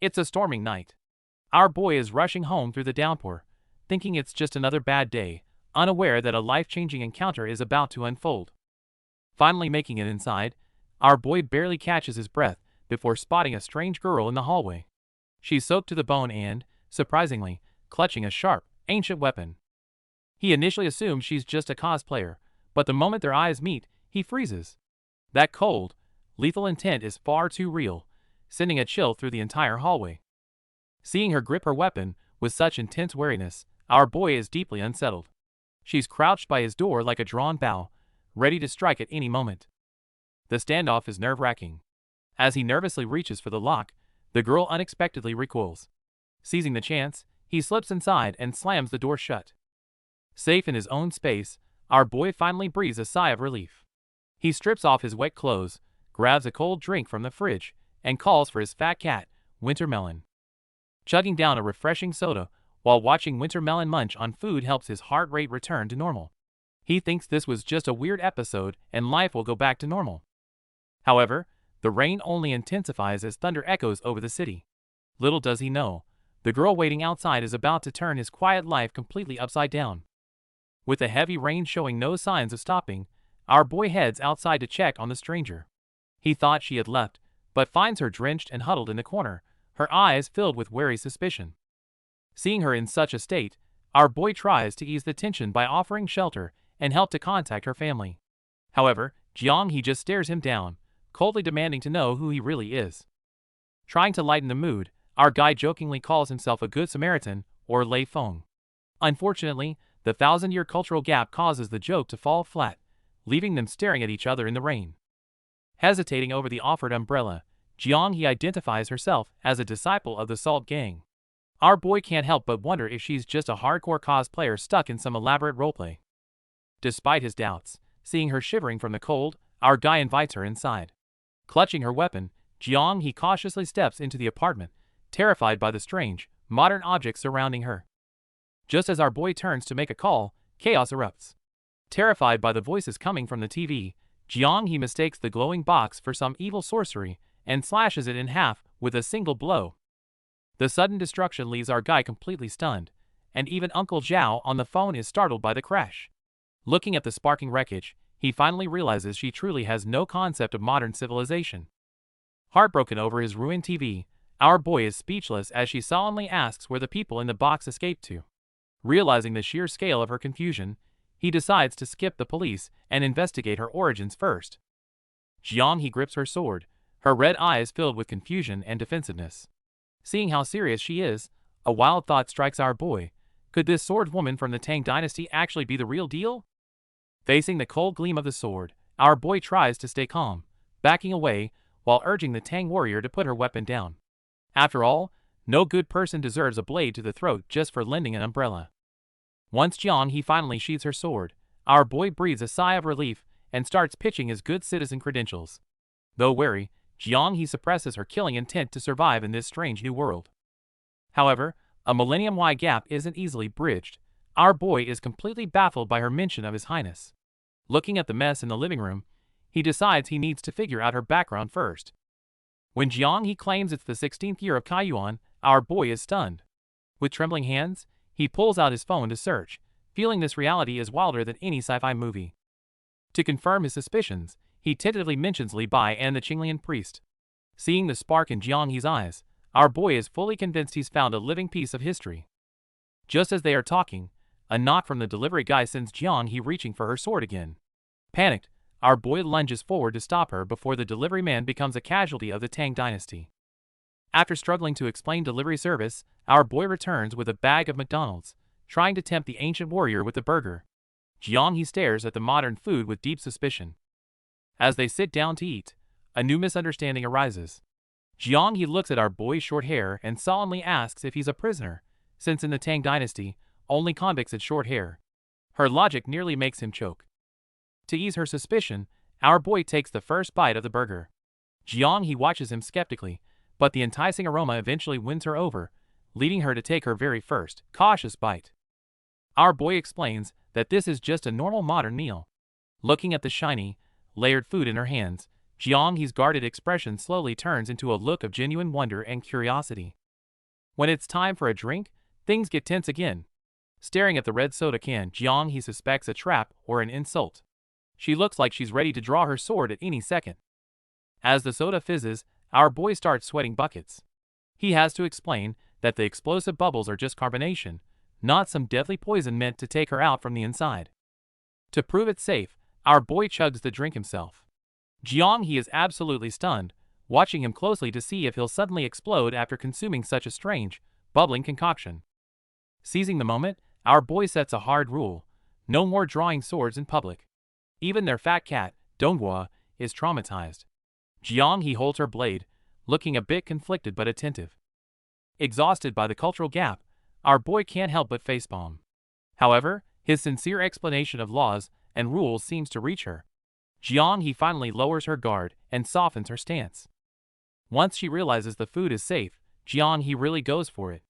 It's a storming night. Our boy is rushing home through the downpour, thinking it's just another bad day, unaware that a life-changing encounter is about to unfold. Finally making it inside, our boy barely catches his breath before spotting a strange girl in the hallway. She's soaked to the bone and, surprisingly, clutching a sharp, ancient weapon. He initially assumes she's just a cosplayer, but the moment their eyes meet, he freezes. That cold, lethal intent is far too real, sending a chill through the entire hallway. Seeing her grip her weapon with such intense wariness, our boy is deeply unsettled. She's crouched by his door like a drawn bow, ready to strike at any moment. The standoff is nerve-wracking. As he nervously reaches for the lock, the girl unexpectedly recoils. Seizing the chance, he slips inside and slams the door shut. Safe in his own space, our boy finally breathes a sigh of relief. He strips off his wet clothes, grabs a cold drink from the fridge, and calls for his fat cat, Wintermelon. Chugging down a refreshing soda while watching Wintermelon munch on food helps his heart rate return to normal. He thinks this was just a weird episode and life will go back to normal. However, the rain only intensifies as thunder echoes over the city. Little does he know, the girl waiting outside is about to turn his quiet life completely upside down. With the heavy rain showing no signs of stopping, our boy heads outside to check on the stranger. He thought she had left, but finds her drenched and huddled in the corner, her eyes filled with wary suspicion. Seeing her in such a state, our boy tries to ease the tension by offering shelter and help to contact her family. However, Jiang just stares him down, coldly demanding to know who he really is. Trying to lighten the mood, our guy jokingly calls himself a good Samaritan or Lei Feng. Unfortunately, the 1,000-year cultural gap causes the joke to fall flat, leaving them staring at each other in the rain. Hesitating over the offered umbrella, Jiang identifies herself as a disciple of the Salt Gang. Our boy can't help but wonder if she's just a hardcore cosplayer stuck in some elaborate roleplay. Despite his doubts, seeing her shivering from the cold, our guy invites her inside. Clutching her weapon, Jiang cautiously steps into the apartment, terrified by the strange, modern objects surrounding her. Just as our boy turns to make a call, chaos erupts. Terrified by the voices coming from the TV, Jiang mistakes the glowing box for some evil sorcery and slashes it in half with a single blow. The sudden destruction leaves our guy completely stunned, and even Uncle Zhao on the phone is startled by the crash. Looking at the sparking wreckage, he finally realizes she truly has no concept of modern civilization. Heartbroken over his ruined TV, our boy is speechless as she solemnly asks where the people in the box escaped to. Realizing the sheer scale of her confusion, he decides to skip the police and investigate her origins first. Jiang grips her sword, her red eyes filled with confusion and defensiveness. Seeing how serious she is, a wild thought strikes our boy. Could this sword woman from the Tang dynasty actually be the real deal? Facing the cold gleam of the sword, our boy tries to stay calm, backing away while urging the Tang warrior to put her weapon down. After all, no good person deserves a blade to the throat just for lending an umbrella. Once Jiang finally sheathes her sword, our boy breathes a sigh of relief and starts pitching his good citizen credentials. Though wary, Jiang suppresses her killing intent to survive in this strange new world. However, a millennium-wide gap isn't easily bridged. Our boy is completely baffled by her mention of His Highness. Looking at the mess in the living room, he decides he needs to figure out her background first. When Jiang claims it's the 16th year of Kaiyuan, our boy is stunned. With trembling hands, he pulls out his phone to search, feeling this reality is wilder than any sci-fi movie. To confirm his suspicions, he tentatively mentions Li Bai and the Qinglian priest. Seeing the spark in Jiang's eyes, our boy is fully convinced he's found a living piece of history. Just as they are talking, a knock from the delivery guy sends Jiang reaching for her sword again. Panicked, our boy lunges forward to stop her before the delivery man becomes a casualty of the Tang dynasty. After struggling to explain delivery service, our boy returns with a bag of McDonald's, trying to tempt the ancient warrior with the burger. Jiang stares at the modern food with deep suspicion. As they sit down to eat, a new misunderstanding arises. Jiang looks at our boy's short hair and solemnly asks if he's a prisoner, since in the Tang dynasty, only convicts had short hair. Her logic nearly makes him choke. To ease her suspicion, our boy takes the first bite of the burger. Jiang watches him skeptically, but the enticing aroma eventually wins her over, leading her to take her very first, cautious bite. Our boy explains that this is just a normal modern meal. Looking at the shiny, layered food in her hands, Jiang He's guarded expression slowly turns into a look of genuine wonder and curiosity. When it's time for a drink, things get tense again. Staring at the red soda can, Jiang He suspects a trap or an insult. She looks like she's ready to draw her sword at any second. As the soda fizzes, our boy starts sweating buckets. He has to explain that the explosive bubbles are just carbonation, not some deadly poison meant to take her out from the inside. To prove it's safe, our boy chugs the drink himself. Jiang He is absolutely stunned, watching him closely to see if he'll suddenly explode after consuming such a strange, bubbling concoction. Seizing the moment, our boy sets a hard rule: no more drawing swords in public. Even their fat cat, Manhwa, is traumatized. Jiang He holds her blade, looking a bit conflicted but attentive. Exhausted by the cultural gap, our boy can't help but facepalm. However, his sincere explanation of laws and rules seems to reach her. Jiang He finally lowers her guard and softens her stance. Once she realizes the food is safe, Jiang He really goes for it.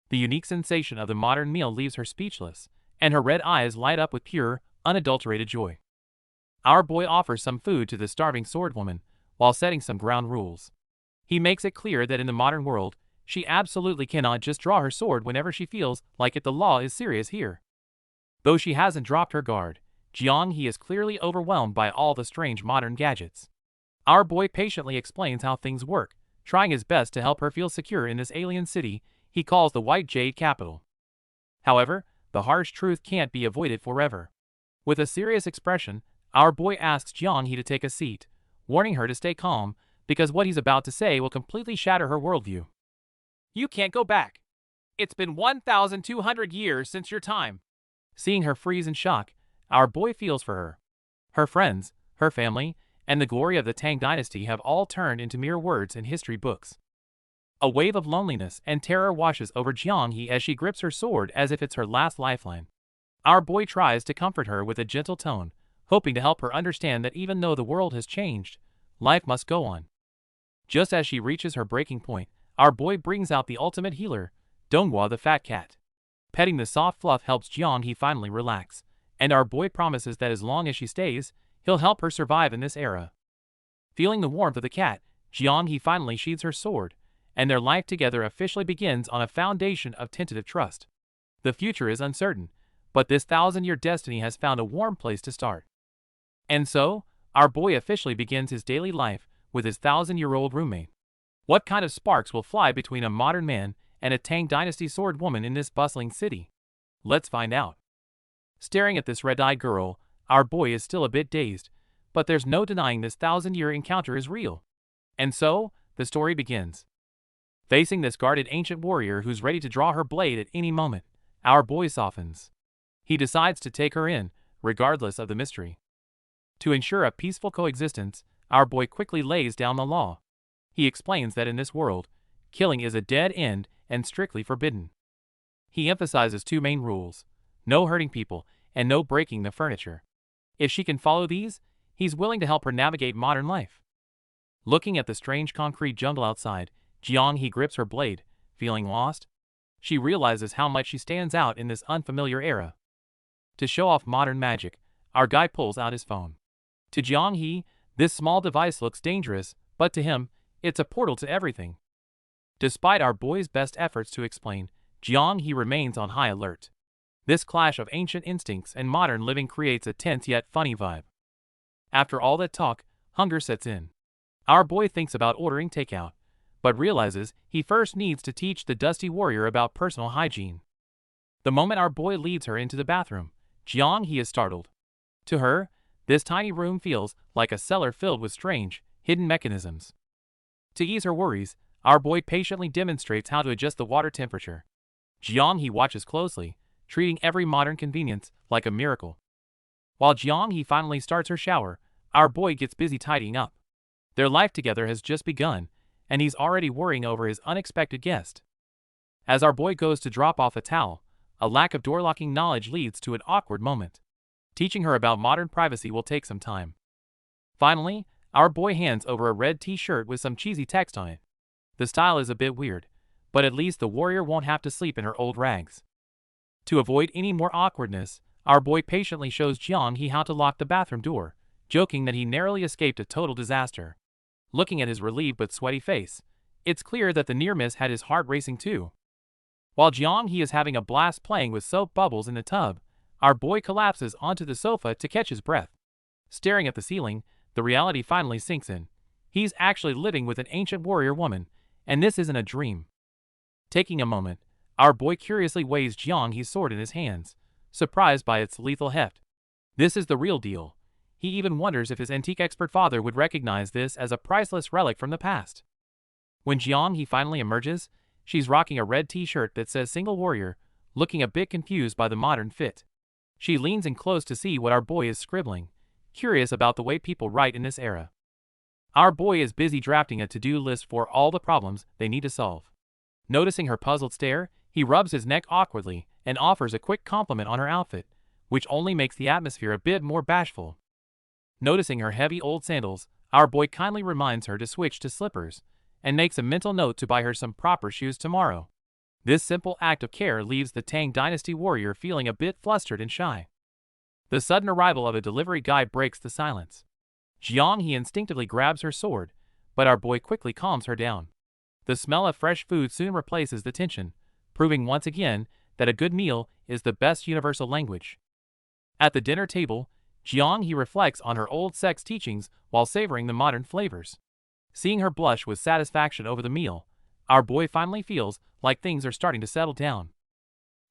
The unique sensation of the modern meal leaves her speechless, and her red eyes light up with pure, unadulterated joy. Our boy offers some food to the starving swordwoman, while setting some ground rules. He makes it clear that in the modern world, she absolutely cannot just draw her sword whenever she feels like it. The law is serious here. Though she hasn't dropped her guard, Jiang He is clearly overwhelmed by all the strange modern gadgets. Our boy patiently explains how things work, trying his best to help her feel secure in this alien city he calls the White Jade Capital. However, the harsh truth can't be avoided forever. With a serious expression, our boy asks Jiang He to take a seat, warning her to stay calm, because what he's about to say will completely shatter her worldview. You can't go back. It's been 1,200 years since your time. Seeing her freeze in shock, our boy feels for her. Her friends, her family, and the glory of the Tang dynasty have all turned into mere words in history books. A wave of loneliness and terror washes over Jiang He as she grips her sword as if it's her last lifeline. Our boy tries to comfort her with a gentle tone, hoping to help her understand that even though the world has changed, life must go on. Just as she reaches her breaking point, our boy brings out the ultimate healer, Manhwa the fat cat. Petting the soft fluff helps Jiang He finally relax, and our boy promises that as long as she stays, he'll help her survive in this era. Feeling the warmth of the cat, Jiang He finally sheathes her sword, and their life together officially begins on a foundation of tentative trust. The future is uncertain, but this 1,000-year destiny has found a warm place to start. And so, our boy officially begins his daily life with his 1,000-year-old roommate. What kind of sparks will fly between a modern man and a Tang Dynasty sword woman in this bustling city? Let's find out. Staring at this red-eyed girl, our boy is still a bit dazed, but there's no denying this 1,000-year encounter is real. And so, the story begins. Facing this guarded ancient warrior who's ready to draw her blade at any moment, our boy softens. He decides to take her in, regardless of the mystery. To ensure a peaceful coexistence, our boy quickly lays down the law. He explains that in this world, killing is a dead end and strictly forbidden. He emphasizes two main rules: no hurting people and no breaking the furniture. If she can follow these, he's willing to help her navigate modern life. Looking at the strange concrete jungle outside, Jiang He grips her blade, feeling lost. She realizes how much she stands out in this unfamiliar era. To show off modern magic, our guy pulls out his phone. To Jiang He, this small device looks dangerous, but to him, it's a portal to everything. Despite our boy's best efforts to explain, Jiang He remains on high alert. This clash of ancient instincts and modern living creates a tense yet funny vibe. After all that talk, hunger sets in. Our boy thinks about ordering takeout, but realizes he first needs to teach the dusty warrior about personal hygiene. The moment our boy leads her into the bathroom, Jiang He is startled. To her, this tiny room feels like a cellar filled with strange, hidden mechanisms. To ease her worries, our boy patiently demonstrates how to adjust the water temperature. Jiang He watches closely, treating every modern convenience like a miracle. While Jiang He finally starts her shower, our boy gets busy tidying up. Their life together has just begun, and he's already worrying over his unexpected guest. As our boy goes to drop off a towel, a lack of door-locking knowledge leads to an awkward moment. Teaching her about modern privacy will take some time. Finally, our boy hands over a red t-shirt with some cheesy text on it. The style is a bit weird, but at least the warrior won't have to sleep in her old rags. To avoid any more awkwardness, our boy patiently shows Jiang He how to lock the bathroom door, joking that he narrowly escaped a total disaster. Looking at his relieved but sweaty face, it's clear that the near miss had his heart racing too. While Jiang-hee is having a blast playing with soap bubbles in the tub, our boy collapses onto the sofa to catch his breath. Staring at the ceiling, the reality finally sinks in. He's actually living with an ancient warrior woman, and this isn't a dream. Taking a moment, our boy curiously weighs Jiang-hee's sword in his hands, surprised by its lethal heft. This is the real deal. He even wonders if his antique expert father would recognize this as a priceless relic from the past. When Jiang-hee finally emerges, she's rocking a red t-shirt that says Single Warrior, looking a bit confused by the modern fit. She leans in close to see what our boy is scribbling, curious about the way people write in this era. Our boy is busy drafting a to-do list for all the problems they need to solve. Noticing her puzzled stare, he rubs his neck awkwardly and offers a quick compliment on her outfit, which only makes the atmosphere a bit more bashful. Noticing her heavy old sandals, our boy kindly reminds her to switch to slippers, and makes a mental note to buy her some proper shoes tomorrow. This simple act of care leaves the Tang Dynasty warrior feeling a bit flustered and shy. The sudden arrival of a delivery guy breaks the silence. Jiang-hee instinctively grabs her sword, but our boy quickly calms her down. The smell of fresh food soon replaces the tension, proving once again that a good meal is the best universal language. At the dinner table, Jiang-hee reflects on her old sex teachings while savoring the modern flavors. Seeing her blush with satisfaction over the meal, our boy finally feels like things are starting to settle down.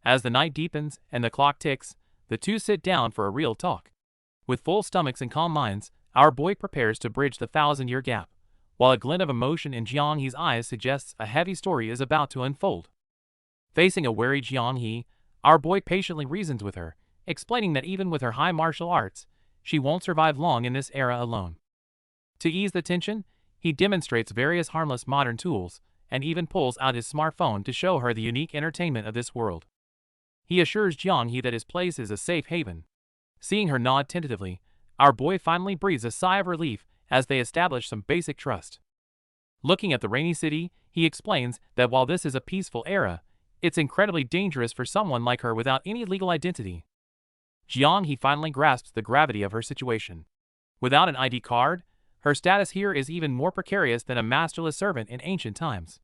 As the night deepens and the clock ticks, the two sit down for a real talk. With full stomachs and calm minds, our boy prepares to bridge the 1,000-year gap, while a glint of emotion in Jiang-hee's eyes suggests a heavy story is about to unfold. Facing a wary Jiang-hee, our boy patiently reasons with her, explaining that even with her high martial arts, she won't survive long in this era alone. To ease the tension, he demonstrates various harmless modern tools, and even pulls out his smartphone to show her the unique entertainment of this world. He assures Jiang-hee that his place is a safe haven. Seeing her nod tentatively, our boy finally breathes a sigh of relief as they establish some basic trust. Looking at the rainy city, he explains that while this is a peaceful era, it's incredibly dangerous for someone like her without any legal identity. Jiang-hee finally grasps the gravity of her situation. Without an ID card, her status here is even more precarious than a masterless servant in ancient times.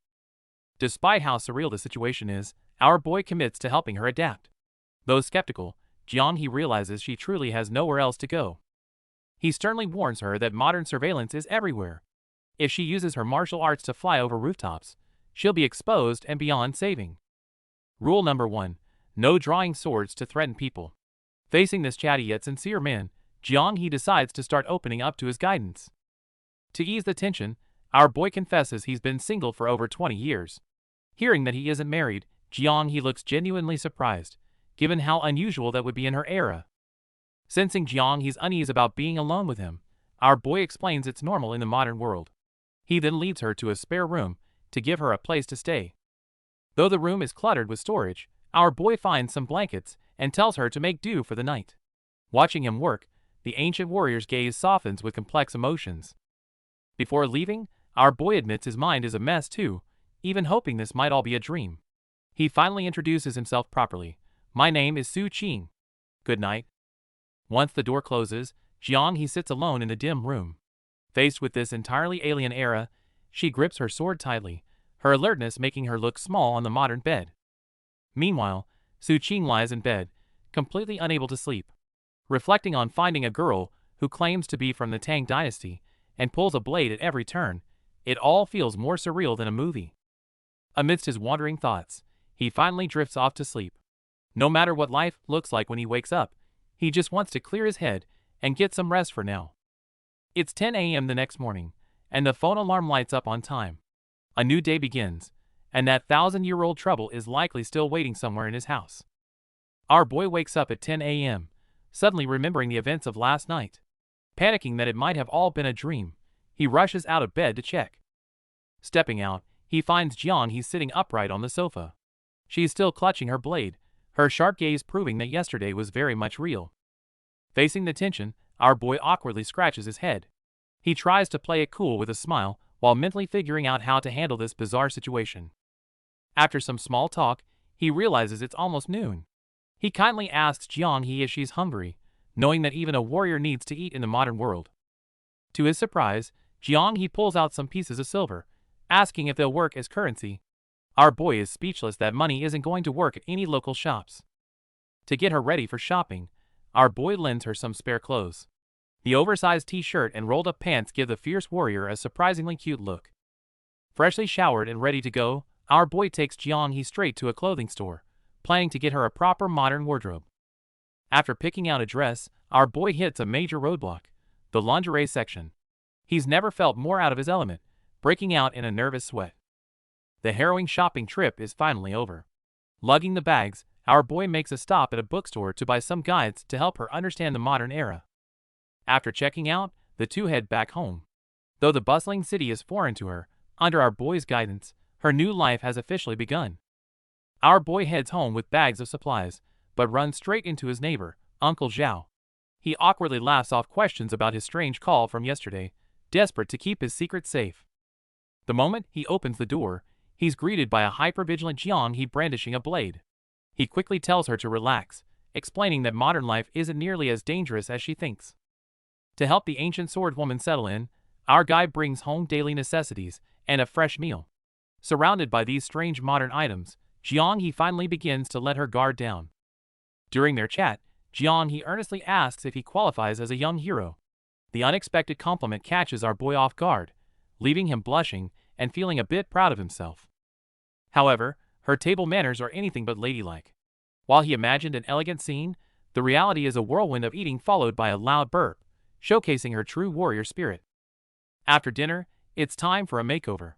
Despite how surreal the situation is, our boy commits to helping her adapt. Though skeptical, Jiang-hee realizes she truly has nowhere else to go. He sternly warns her that modern surveillance is everywhere. If she uses her martial arts to fly over rooftops, she'll be exposed and beyond saving. Rule number 1. No drawing swords to threaten people. Facing this chatty yet sincere man, Jiang-hee decides to start opening up to his guidance. To ease the tension, our boy confesses he's been single for over 20 years. Hearing that he isn't married, Jiang-hee looks genuinely surprised, given how unusual that would be in her era. Sensing Jiang-hee's unease about being alone with him, our boy explains it's normal in the modern world. He then leads her to a spare room to give her a place to stay. Though the room is cluttered with storage, our boy finds some blankets and tells her to make do for the night. Watching him work, the ancient warrior's gaze softens with complex emotions. Before leaving, our boy admits his mind is a mess too, even hoping this might all be a dream. He finally introduces himself properly. "My name is Su Qing. Good night." Once the door closes, Jiang-hee sits alone in the dim room. Faced with this entirely alien era, she grips her sword tightly, her alertness making her look small on the modern bed. Meanwhile, Su Qing lies in bed, completely unable to sleep. Reflecting on finding a girl who claims to be from the Tang Dynasty and pulls a blade at every turn, it all feels more surreal than a movie. Amidst his wandering thoughts, he finally drifts off to sleep. No matter what life looks like when he wakes up, he just wants to clear his head and get some rest for now. It's 10 a.m. the next morning, and the phone alarm lights up on time. A new day begins, and that 1,000-year-old trouble is likely still waiting somewhere in his house. Our boy wakes up at 10 a.m., suddenly remembering the events of last night. Panicking that it might have all been a dream, he rushes out of bed to check. Stepping out, he finds Jiang-hee sitting upright on the sofa. She is still clutching her blade, her sharp gaze proving that yesterday was very much real. Facing the tension, our boy awkwardly scratches his head. He tries to play it cool with a smile while mentally figuring out how to handle this bizarre situation. After some small talk, he realizes it's almost noon. He kindly asks Jiang-hee if she's hungry, knowing that even a warrior needs to eat in the modern world. To his surprise, He pulls out some pieces of silver, asking if they'll work as currency. Our boy is speechless that money isn't going to work at any local shops. To get her ready for shopping, our boy lends her some spare clothes. The oversized t-shirt and rolled-up pants give the fierce warrior a surprisingly cute look. Freshly showered and ready to go, our boy takes He straight to a clothing store, planning to get her a proper modern wardrobe. After picking out a dress, our boy hits a major roadblock, the lingerie section. He's never felt more out of his element, breaking out in a nervous sweat. The harrowing shopping trip is finally over. Lugging the bags, our boy makes a stop at a bookstore to buy some guides to help her understand the modern era. After checking out, the two head back home. Though the bustling city is foreign to her, under our boy's guidance, her new life has officially begun. Our boy heads home with bags of supplies, but runs straight into his neighbor, Uncle Zhao. He awkwardly laughs off questions about his strange call from yesterday, desperate to keep his secret safe. The moment he opens the door, he's greeted by a hyper-vigilant He brandishing a blade. He quickly tells her to relax, explaining that modern life isn't nearly as dangerous as she thinks. To help the ancient sword woman settle in, our guy brings home daily necessities and a fresh meal. Surrounded by these strange modern items, He finally begins to let her guard down. During their chat, He earnestly asks if he qualifies as a young hero. The unexpected compliment catches our boy off guard, leaving him blushing and feeling a bit proud of himself. However, her table manners are anything but ladylike. While he imagined an elegant scene, the reality is a whirlwind of eating followed by a loud burp, showcasing her true warrior spirit. After dinner, it's time for a makeover.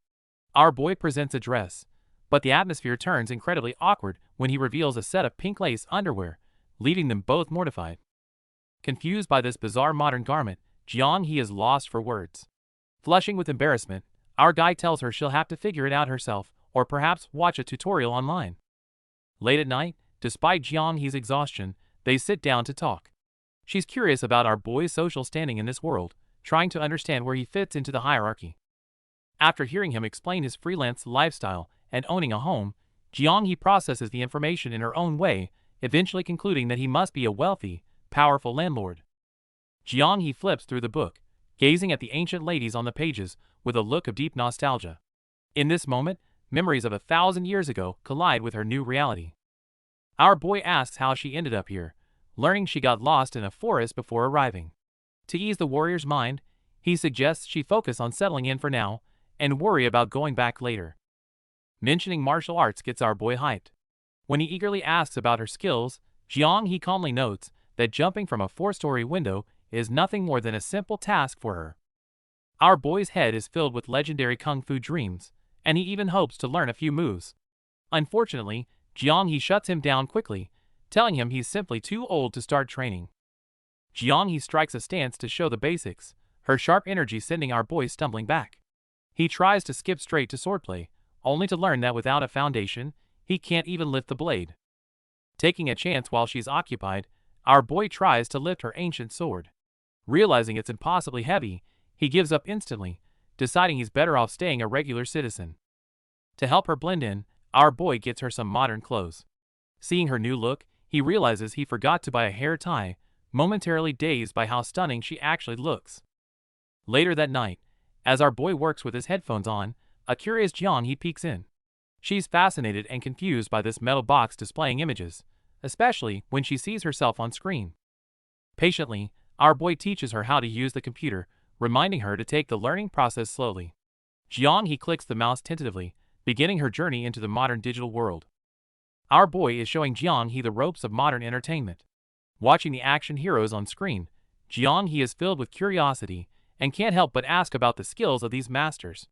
Our boy presents a dress, but the atmosphere turns incredibly awkward when he reveals a set of pink lace underwear, leaving them both mortified. Confused by this bizarre modern garment, He is lost for words. Flushing with embarrassment, our guy tells her she'll have to figure it out herself, or perhaps watch a tutorial online. Late at night, despite He's exhaustion, they sit down to talk. She's curious about our boy's social standing in this world, trying to understand where he fits into the hierarchy. After hearing him explain his freelance lifestyle and owning a home, He processes the information in her own way, eventually concluding that he must be a wealthy, powerful landlord. He flips through the book, gazing at the ancient ladies on the pages with a look of deep nostalgia. In this moment, memories of 1,000 years ago collide with her new reality. Our boy asks how she ended up here, learning she got lost in a forest before arriving. To ease the warrior's mind, he suggests she focus on settling in for now and worry about going back later. Mentioning martial arts gets our boy hyped. When he eagerly asks about her skills, He calmly notes that jumping from a 4-story window is nothing more than a simple task for her. Our boy's head is filled with legendary kung fu dreams, and he even hopes to learn a few moves. Unfortunately, He shuts him down quickly, telling him he's simply too old to start training. He strikes a stance to show the basics, her sharp energy sending our boy stumbling back. He tries to skip straight to swordplay, only to learn that without a foundation, he can't even lift the blade. Taking a chance while she's occupied, our boy tries to lift her ancient sword. Realizing it's impossibly heavy, he gives up instantly, deciding he's better off staying a regular citizen. To help her blend in, our boy gets her some modern clothes. Seeing her new look, he realizes he forgot to buy a hair tie, momentarily dazed by how stunning she actually looks. Later that night, as our boy works with his headphones on, a curious He peeks in. She's fascinated and confused by this metal box displaying images, especially when she sees herself on screen. Patiently, our boy teaches her how to use the computer, reminding her to take the learning process slowly. He clicks the mouse tentatively, beginning her journey into the modern digital world. Our boy is showing He the ropes of modern entertainment. Watching the action heroes on screen, He is filled with curiosity and can't help but ask about the skills of these masters.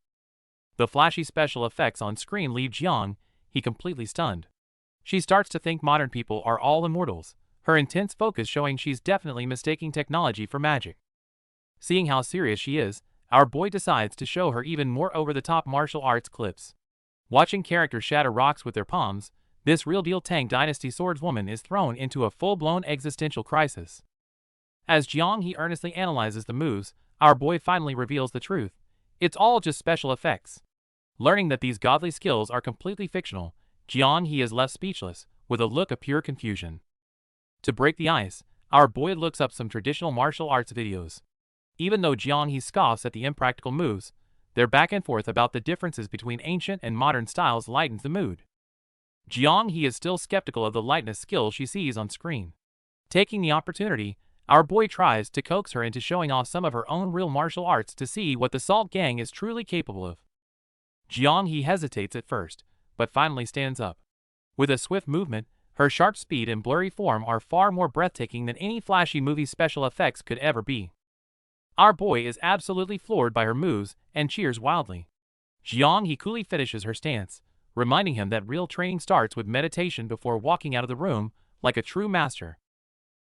The flashy special effects on screen leave he completely stunned. She starts to think modern people are all immortals, her intense focus showing she's definitely mistaking technology for magic. Seeing how serious she is, our boy decides to show her even more over-the-top martial arts clips. Watching characters shatter rocks with their palms, this real-deal Tang Dynasty swordswoman is thrown into a full-blown existential crisis. As he earnestly analyzes the moves, our boy finally reveals the truth. It's all just special effects. Learning that these godly skills are completely fictional, he is left speechless, with a look of pure confusion. To break the ice, our boy looks up some traditional martial arts videos. Even though Jiang scoffs at the impractical moves, their back and forth about the differences between ancient and modern styles lightens the mood. Jiang is still skeptical of the lightness skill she sees on screen. Taking the opportunity, our boy tries to coax her into showing off some of her own real martial arts to see what the Salt Gang is truly capable of. Jiang hesitates at first, but finally stands up. With a swift movement, her sharp speed and blurry form are far more breathtaking than any flashy movie special effects could ever be. Our boy is absolutely floored by her moves and cheers wildly. Jiang coolly finishes her stance, reminding him that real training starts with meditation before walking out of the room, like a true master.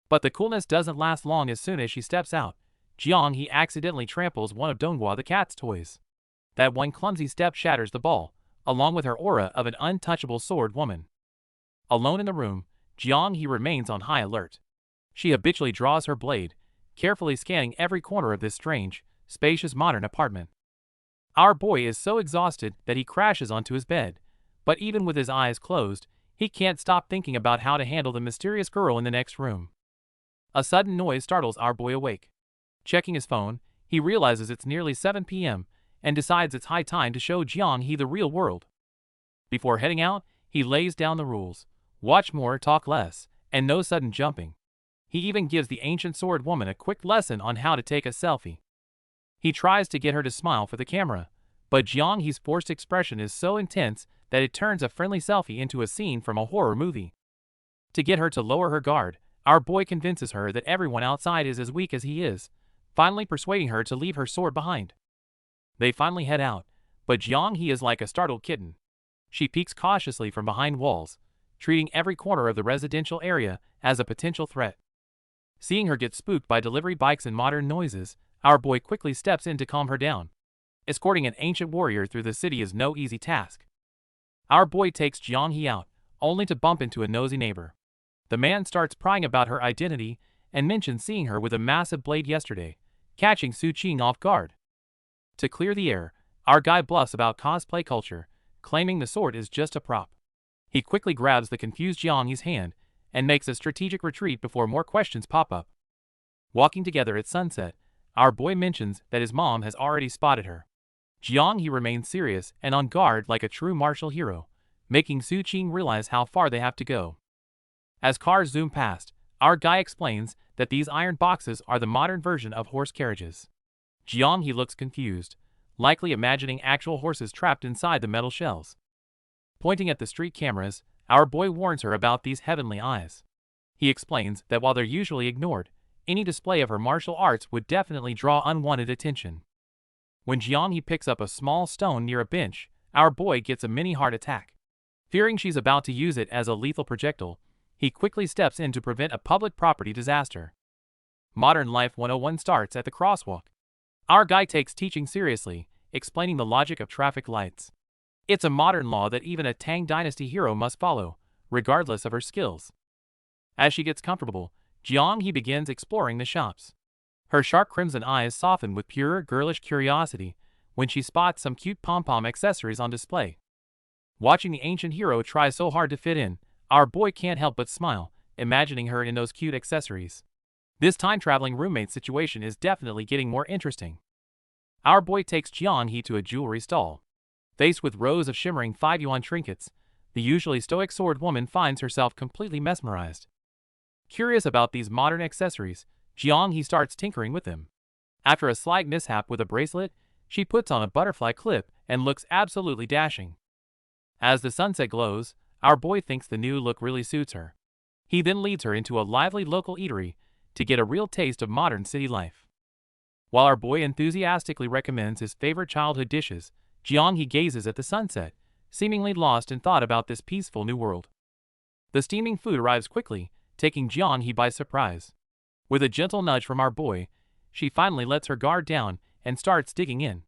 But the coolness doesn't last long. As soon as she steps out, Jiang accidentally tramples one of Donghua the cat's toys. That one clumsy step shatters the ball, along with her aura of an untouchable sword woman. Alone in the room, Jiang remains on high alert. She habitually draws her blade, carefully scanning every corner of this strange, spacious modern apartment. Our boy is so exhausted that he crashes onto his bed, but even with his eyes closed, he can't stop thinking about how to handle the mysterious girl in the next room. A sudden noise startles our boy awake. Checking his phone, he realizes it's nearly 7 p.m. and decides it's high time to show Jiang the real world. Before heading out, he lays down the rules: watch more, talk less, and no sudden jumping. He even gives the ancient sword woman a quick lesson on how to take a selfie. He tries to get her to smile for the camera, but Jiang's forced expression is so intense that it turns a friendly selfie into a scene from a horror movie. To get her to lower her guard, our boy convinces her that everyone outside is as weak as he is, finally persuading her to leave her sword behind. They finally head out, but Jiang is like a startled kitten. She peeks cautiously from behind walls, treating every corner of the residential area as a potential threat. Seeing her get spooked by delivery bikes and modern noises, our boy quickly steps in to calm her down. Escorting an ancient warrior through the city is no easy task. Our boy takes Jiang out, only to bump into a nosy neighbor. The man starts prying about her identity and mentions seeing her with a massive blade yesterday, catching Su Qing off guard. To clear the air, our guy bluffs about cosplay culture, claiming the sword is just a prop. He quickly grabs the confused Jiang's hand and makes a strategic retreat before more questions pop up. Walking together at sunset, our boy mentions that his mom has already spotted her. Jiang remains serious and on guard like a true martial hero, making Su Qing realize how far they have to go. As cars zoom past, our guy explains that these iron boxes are the modern version of horse carriages. Jiang looks confused, likely imagining actual horses trapped inside the metal shells. Pointing at the street cameras, our boy warns her about these heavenly eyes. He explains that while they're usually ignored, any display of her martial arts would definitely draw unwanted attention. When Jiang picks up a small stone near a bench, our boy gets a mini heart attack. Fearing she's about to use it as a lethal projectile, he quickly steps in to prevent a public property disaster. Modern Life 101 starts at the crosswalk. Our guy takes teaching seriously, explaining the logic of traffic lights. It's a modern law that even a Tang Dynasty hero must follow, regardless of her skills. As she gets comfortable, Jiang begins exploring the shops. Her sharp crimson eyes soften with pure, girlish curiosity when she spots some cute pom-pom accessories on display. Watching the ancient hero try so hard to fit in, our boy can't help but smile, imagining her in those cute accessories. This time-traveling roommate situation is definitely getting more interesting. Our boy takes Jiang to a jewelry stall. Faced with rows of shimmering 5 yuan trinkets, the usually stoic sword woman finds herself completely mesmerized. Curious about these modern accessories, Jiang starts tinkering with them. After a slight mishap with a bracelet, she puts on a butterfly clip and looks absolutely dashing. As the sunset glows, our boy thinks the new look really suits her. He then leads her into a lively local eatery to get a real taste of modern city life. While our boy enthusiastically recommends his favorite childhood dishes, Jiang gazes at the sunset, seemingly lost in thought about this peaceful new world. The steaming food arrives quickly, taking Jiang by surprise. With a gentle nudge from our boy, she finally lets her guard down and starts digging in.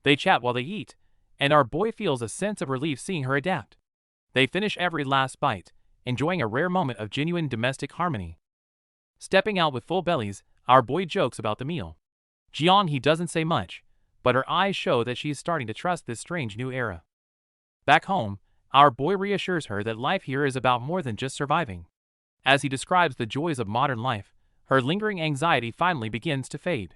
They chat while they eat, and our boy feels a sense of relief seeing her adapt. They finish every last bite, enjoying a rare moment of genuine domestic harmony. Stepping out with full bellies, our boy jokes about the meal. Jiang doesn't say much, but her eyes show that she is starting to trust this strange new era. Back home, our boy reassures her that life here is about more than just surviving. As he describes the joys of modern life, her lingering anxiety finally begins to fade.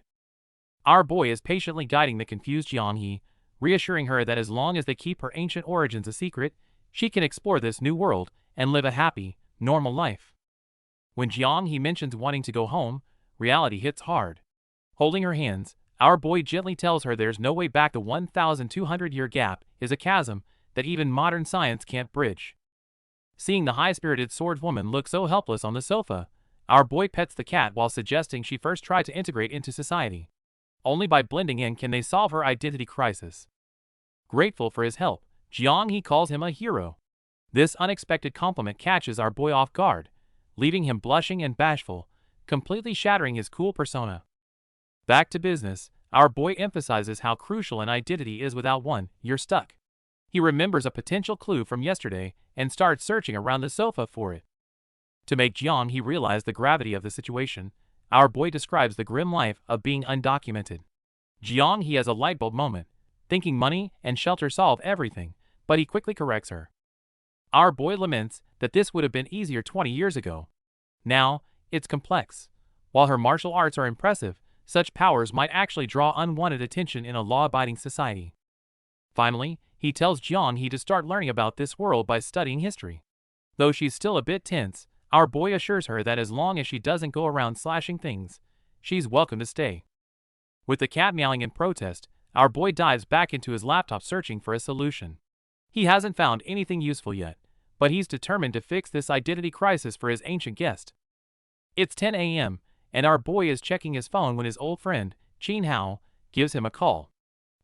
Our boy is patiently guiding the confused Jianghe, reassuring her that as long as they keep her ancient origins a secret, she can explore this new world and live a happy, normal life. When Jianghe mentions wanting to go home, reality hits hard. Holding her hands, our boy gently tells her there's no way back. The 1,200-year gap is a chasm that even modern science can't bridge. Seeing the high-spirited swordswoman look so helpless on the sofa, our boy pets the cat while suggesting she first try to integrate into society. Only by blending in can they solve her identity crisis. Grateful for his help, Jianghe calls him a hero. This unexpected compliment catches our boy off guard, leaving him blushing and bashful, completely shattering his cool persona. Back to business, our boy emphasizes how crucial an identity is. Without one, you're stuck. He remembers a potential clue from yesterday and starts searching around the sofa for it. To make Jianghe realize the gravity of the situation, our boy describes the grim life of being undocumented. Jianghe has a lightbulb moment, thinking money and shelter solve everything, but he quickly corrects her. Our boy laments that this would have been easier 20 years ago. Now, it's complex. While her martial arts are impressive, such powers might actually draw unwanted attention in a law-abiding society. Finally, he tells Jianghe to start learning about this world by studying history. Though she's still a bit tense, our boy assures her that as long as she doesn't go around slashing things, she's welcome to stay. With the cat meowing in protest, our boy dives back into his laptop searching for a solution. He hasn't found anything useful yet, but he's determined to fix this identity crisis for his ancient guest. It's 10 a.m., and our boy is checking his phone when his old friend, Qin Hao, gives him a call.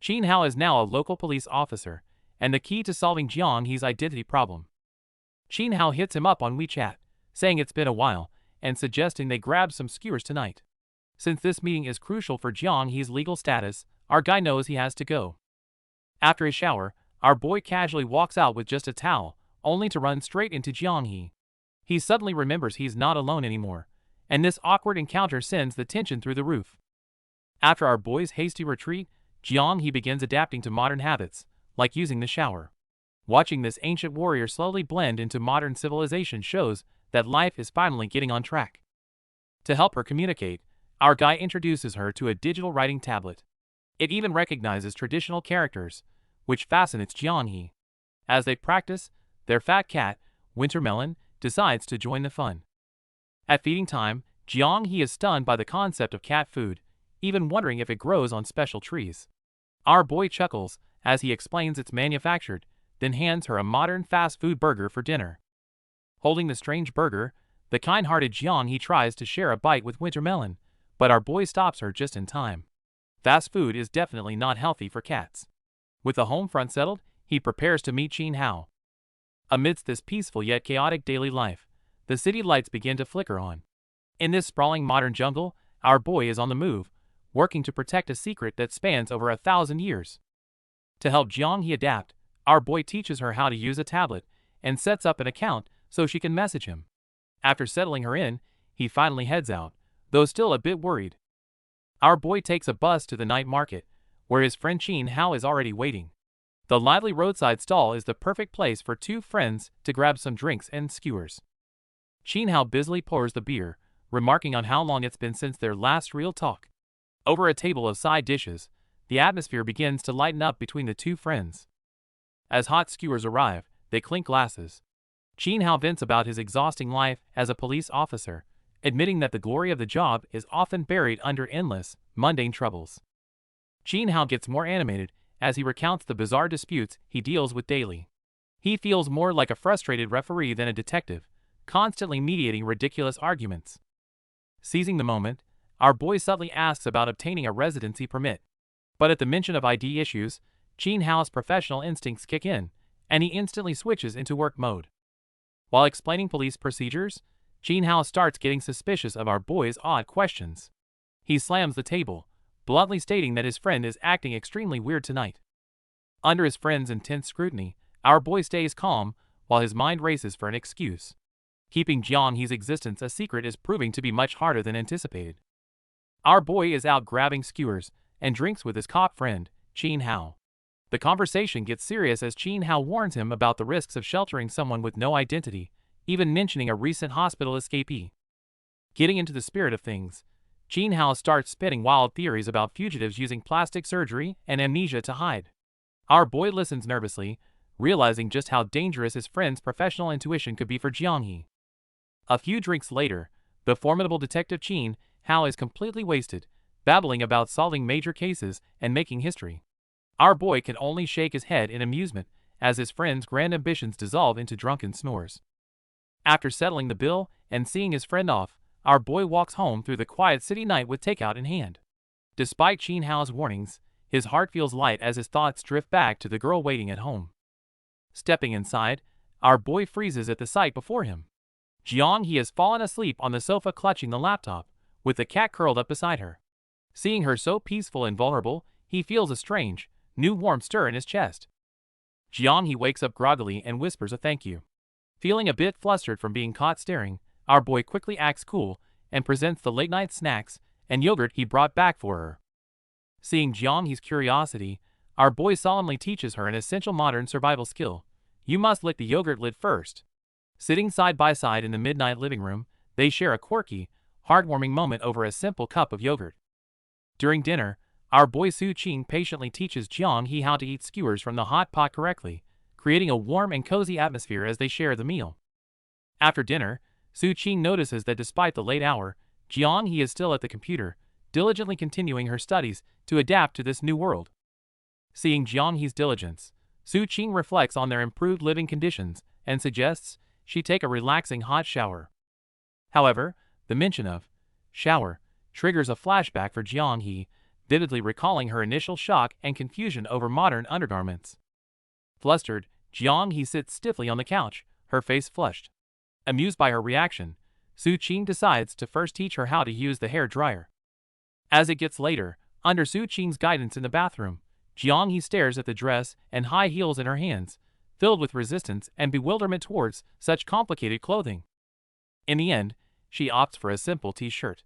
Qin Hao is now a local police officer, and the key to solving Jianghe's identity problem. Qin Hao hits him up on WeChat, saying it's been a while, and suggesting they grab some skewers tonight. Since this meeting is crucial for Jianghe's legal status, our guy knows he has to go. After his shower, our boy casually walks out with just a towel, only to run straight into Jianghe. He suddenly remembers he's not alone anymore, and this awkward encounter sends the tension through the roof. After our boy's hasty retreat, Jianghe begins adapting to modern habits, like using the shower. Watching this ancient warrior slowly blend into modern civilization shows that life is finally getting on track. To help her communicate, our guy introduces her to a digital writing tablet. It even recognizes traditional characters, which fascinates Jianghe. As they practice, their fat cat, Wintermelon, decides to join the fun. At feeding time, Jianghe is stunned by the concept of cat food, even wondering if it grows on special trees. Our boy chuckles as he explains it's manufactured, then hands her a modern fast food burger for dinner. Holding the strange burger, the kind-hearted Jianghe tries to share a bite with Wintermelon, but our boy stops her just in time. Fast food is definitely not healthy for cats. With the home front settled, he prepares to meet Qin Hao. Amidst this peaceful yet chaotic daily life, the city lights begin to flicker on. In this sprawling modern jungle, our boy is on the move, working to protect a secret that spans over 1,000 years. To help Jianghe adapt, our boy teaches her how to use a tablet and sets up an account so she can message him. After settling her in, he finally heads out, though still a bit worried. Our boy takes a bus to the night market, where his friend Qin Hao is already waiting. The lively roadside stall is the perfect place for two friends to grab some drinks and skewers. Qin Hao busily pours the beer, remarking on how long it's been since their last real talk. Over a table of side dishes, the atmosphere begins to lighten up between the two friends. As hot skewers arrive, they clink glasses. Qin Hao vents about his exhausting life as a police officer, admitting that the glory of the job is often buried under endless, mundane troubles. Qin Hao gets more animated as he recounts the bizarre disputes he deals with daily. He feels more like a frustrated referee than a detective, constantly mediating ridiculous arguments. Seizing the moment, our boy subtly asks about obtaining a residency permit. But at the mention of ID issues, Qin Hao's professional instincts kick in, and he instantly switches into work mode. While explaining police procedures, Qin Hao starts getting suspicious of our boy's odd questions. He slams the table, bluntly stating that his friend is acting extremely weird tonight. Under his friend's intense scrutiny, our boy stays calm while his mind races for an excuse. Keeping Jianghe's existence a secret is proving to be much harder than anticipated. Our boy is out grabbing skewers and drinks with his cop friend, Qin Hao. The conversation gets serious as Qin Hao warns him about the risks of sheltering someone with no identity, even mentioning a recent hospital escapee. Getting into the spirit of things, Jin Hao starts spinning wild theories about fugitives using plastic surgery and amnesia to hide. Our boy listens nervously, realizing just how dangerous his friend's professional intuition could be for Jianghe. A few drinks later, the formidable detective Jin Hao is completely wasted, babbling about solving major cases and making history. Our boy can only shake his head in amusement as his friend's grand ambitions dissolve into drunken snores. After settling the bill and seeing his friend off, our boy walks home through the quiet city night with takeout in hand. Despite Jin Hao's warnings, his heart feels light as his thoughts drift back to the girl waiting at home. Stepping inside, our boy freezes at the sight before him. Jianghe has fallen asleep on the sofa clutching the laptop, with the cat curled up beside her. Seeing her so peaceful and vulnerable, he feels a strange, new warm stir in his chest. Jianghe wakes up groggily and whispers a thank you. Feeling a bit flustered from being caught staring, our boy quickly acts cool and presents the late-night snacks and yogurt he brought back for her. Seeing Jianghe's curiosity, our boy solemnly teaches her an essential modern survival skill. You must lick the yogurt lid first. Sitting side by side in the midnight living room, they share a quirky, heartwarming moment over a simple cup of yogurt. During dinner, our boy Su Qing patiently teaches Jianghe how to eat skewers from the hot pot correctly, creating a warm and cozy atmosphere as they share the meal. After dinner, Su Qing notices that despite the late hour, Jianghe is still at the computer, diligently continuing her studies to adapt to this new world. Seeing Jianghe's diligence, Su Qing reflects on their improved living conditions and suggests she take a relaxing hot shower. However, the mention of shower triggers a flashback for Jianghe, vividly recalling her initial shock and confusion over modern undergarments. Flustered, Jianghe sits stiffly on the couch, her face flushed. Amused by her reaction, Su Qing decides to first teach her how to use the hair dryer. As it gets later, under Su Qing's guidance in the bathroom, Jianghe stares at the dress and high heels in her hands, filled with resistance and bewilderment towards such complicated clothing. In the end, she opts for a simple t-shirt.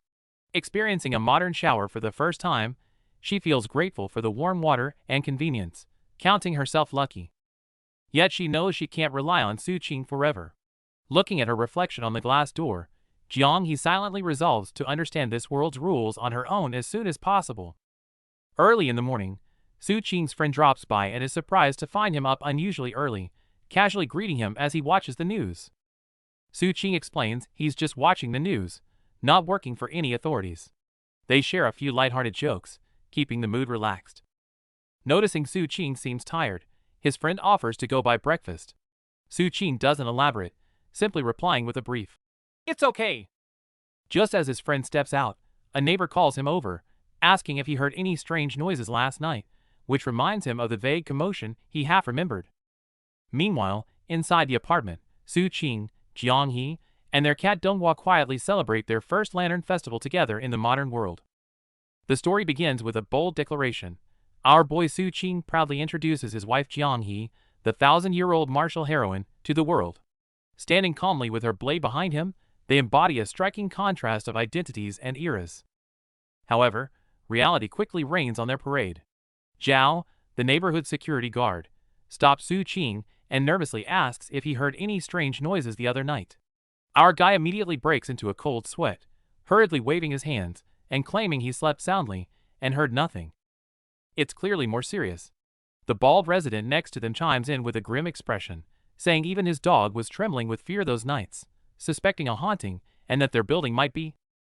Experiencing a modern shower for the first time, she feels grateful for the warm water and convenience, counting herself lucky. Yet she knows she can't rely on Su Qing forever. Looking at her reflection on the glass door, Jianghe silently resolves to understand this world's rules on her own as soon as possible. Early in the morning, Su Qing's friend drops by and is surprised to find him up unusually early, casually greeting him as he watches the news. Su Qing explains he's just watching the news, not working for any authorities. They share a few lighthearted jokes, keeping the mood relaxed. Noticing Su Qing seems tired, his friend offers to go buy breakfast. Su Qing doesn't elaborate, simply replying with a brief, "It's okay." Just as his friend steps out, a neighbor calls him over, asking if he heard any strange noises last night, which reminds him of the vague commotion he half remembered. Meanwhile, inside the apartment, Su Qing, Jianghe, and their cat Donghua quietly celebrate their first lantern festival together in the modern world. The story begins with a bold declaration. Our boy Su Qing proudly introduces his wife Jianghe, the 1,000-year-old martial heroine, to the world. Standing calmly with her blade behind him, they embody a striking contrast of identities and eras. However, reality quickly rains on their parade. Zhao, the neighborhood security guard, stops Su Qing and nervously asks if he heard any strange noises the other night. Our guy immediately breaks into a cold sweat, hurriedly waving his hands and claiming he slept soundly and heard nothing. It's clearly more serious. The bald resident next to them chimes in with a grim expression, saying even his dog was trembling with fear those nights, suspecting a haunting and that their building might be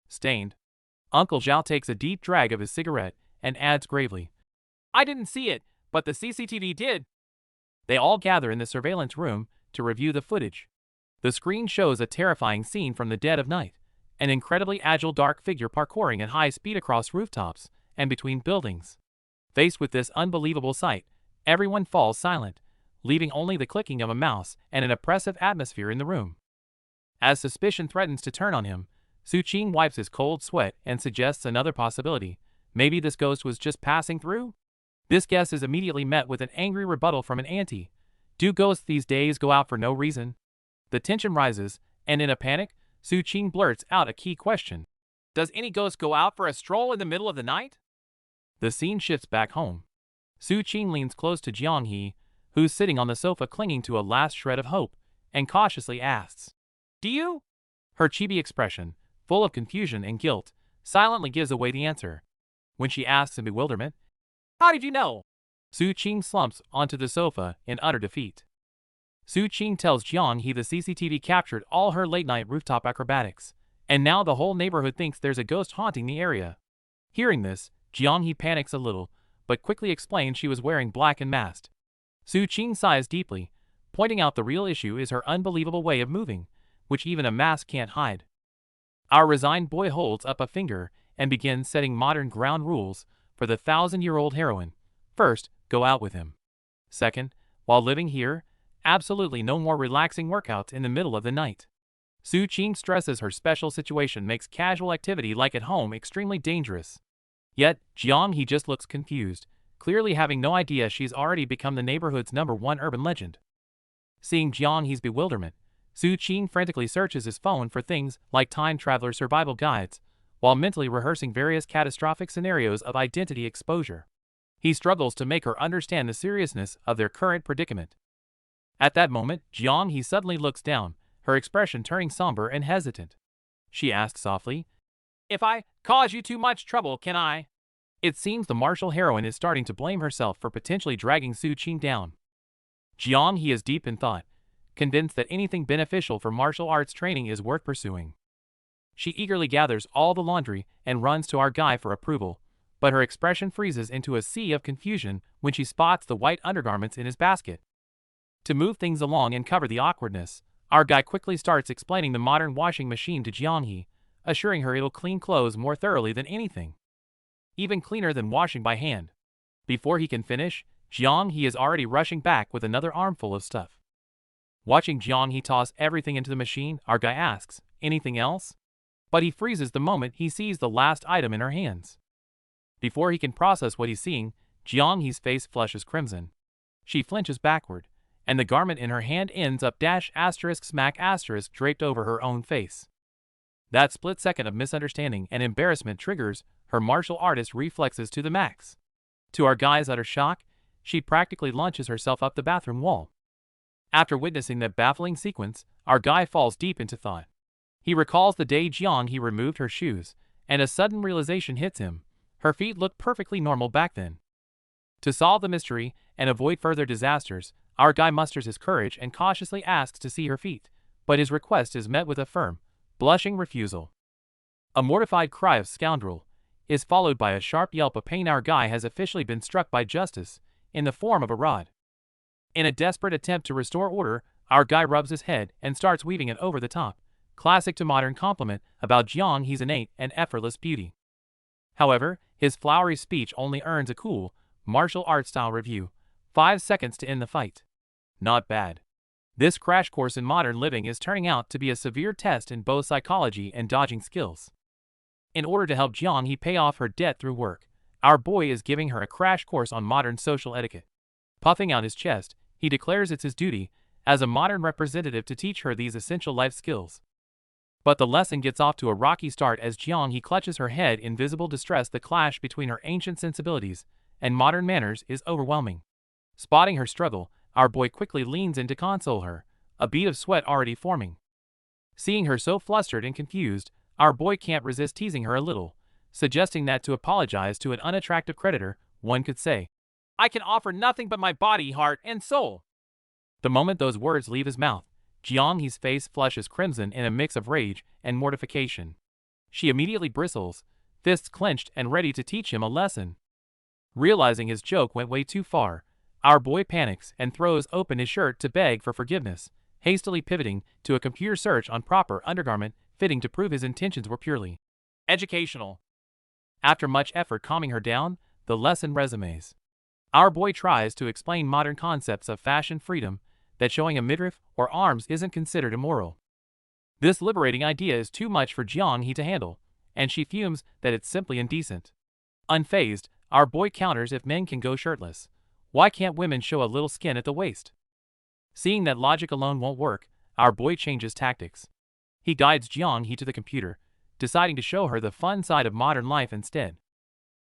stained. Uncle Zhao takes a deep drag of his cigarette and adds gravely, "I didn't see it, but the CCTV did." They all gather in the surveillance room to review the footage. The screen shows a terrifying scene from the dead of night, an incredibly agile dark figure parkouring at high speed across rooftops and between buildings. Faced with this unbelievable sight, everyone falls silent, leaving only the clicking of a mouse and an oppressive atmosphere in the room. As suspicion threatens to turn on him, Su Qing wipes his cold sweat and suggests another possibility. Maybe this ghost was just passing through? This guess is immediately met with an angry rebuttal from an auntie. Do ghosts these days go out for no reason? The tension rises, and in a panic, Su Qing blurts out a key question. Does any ghost go out for a stroll in the middle of the night? The scene shifts back home. Su Qing leans close to Jianghe, who's sitting on the sofa clinging to a last shred of hope, and cautiously asks, Do you? Her chibi expression, full of confusion and guilt, silently gives away the answer. When she asks in bewilderment, "How did you know?" Su Qing slumps onto the sofa in utter defeat. Su Qing tells Jiang he the CCTV captured all her late-night rooftop acrobatics, and now the whole neighborhood thinks there's a ghost haunting the area. Hearing this, Jiang he panics a little, but quickly explains she was wearing black and masked. Su Qing sighs deeply, pointing out the real issue is her unbelievable way of moving, which even a mask can't hide. Our resigned boy holds up a finger and begins setting modern ground rules for the 1,000-year-old heroine. First, go out with him. Second, while living here, absolutely no more relaxing workouts in the middle of the night. Su Qing stresses her special situation makes casual activity like at home extremely dangerous. Yet, Jiang he just looks confused, clearly having no idea she's already become the neighborhood's #1 urban legend. Seeing Jiang he's bewilderment, Su Qing frantically searches his phone for things like time traveler survival guides, while mentally rehearsing various catastrophic scenarios of identity exposure. He struggles to make her understand the seriousness of their current predicament. At that moment, Jiang he suddenly looks down, her expression turning somber and hesitant. She asks softly, "If I cause you too much trouble, can I?" It seems the martial heroine is starting to blame herself for potentially dragging Su Qing down. Jiang he is deep in thought, convinced that anything beneficial for martial arts training is worth pursuing. She eagerly gathers all the laundry and runs to our guy for approval, but her expression freezes into a sea of confusion when she spots the white undergarments in his basket. To move things along and cover the awkwardness, our guy quickly starts explaining the modern washing machine to Jianghe, assuring her it'll clean clothes more thoroughly than anything. Even cleaner than washing by hand. Before he can finish, Jianghe is already rushing back with another armful of stuff. Watching Jianghe toss everything into the machine, our guy asks, "Anything else?" But he freezes the moment he sees the last item in her hands. Before he can process what he's seeing, Jianghe's face flushes crimson. She flinches backward, and the garment in her hand ends up **** draped over her own face. That split second of misunderstanding and embarrassment triggers her martial artist reflexes to the max. To our guy's utter shock, she practically launches herself up the bathroom wall. After witnessing that baffling sequence, our guy falls deep into thought. He recalls the day Jianghe removed her shoes, and a sudden realization hits him. Her feet looked perfectly normal back then. To solve the mystery and avoid further disasters, our guy musters his courage and cautiously asks to see her feet, but his request is met with a firm, blushing refusal. A mortified cry of "scoundrel" is followed by a sharp yelp of pain. Our guy has officially been struck by justice, in the form of a rod. In a desperate attempt to restore order, our guy rubs his head and starts weaving an over-the-top, classic to modern compliment about Jianghe's innate and effortless beauty. However, his flowery speech only earns a cool, martial arts style review, 5 seconds to end the fight. Not bad. This crash course in modern living is turning out to be a severe test in both psychology and dodging skills. In order to help Jianghe pay off her debt through work, our boy is giving her a crash course on modern social etiquette. Puffing out his chest, he declares it's his duty, as a modern representative, to teach her these essential life skills. But the lesson gets off to a rocky start as Jianghe clutches her head in visible distress. The clash between her ancient sensibilities and modern manners is overwhelming. Spotting her struggle, our boy quickly leans in to console her, a bead of sweat already forming. Seeing her so flustered and confused, our boy can't resist teasing her a little, suggesting that to apologize to an unattractive creditor, one could say, "I can offer nothing but my body, heart, and soul." The moment those words leave his mouth, Jianghe's face flushes crimson in a mix of rage and mortification. She immediately bristles, fists clenched and ready to teach him a lesson. Realizing his joke went way too far, our boy panics and throws open his shirt to beg for forgiveness, hastily pivoting to a computer search on proper undergarment fitting to prove his intentions were purely educational. After much effort calming her down, the lesson resumes. Our boy tries to explain modern concepts of fashion freedom, that showing a midriff or arms isn't considered immoral. This liberating idea is too much for Jianghe to handle, and she fumes that it's simply indecent. Unfazed, our boy counters, if men can go shirtless, why can't women show a little skin at the waist? Seeing that logic alone won't work, our boy changes tactics. He guides Jianghe to the computer, deciding to show her the fun side of modern life instead.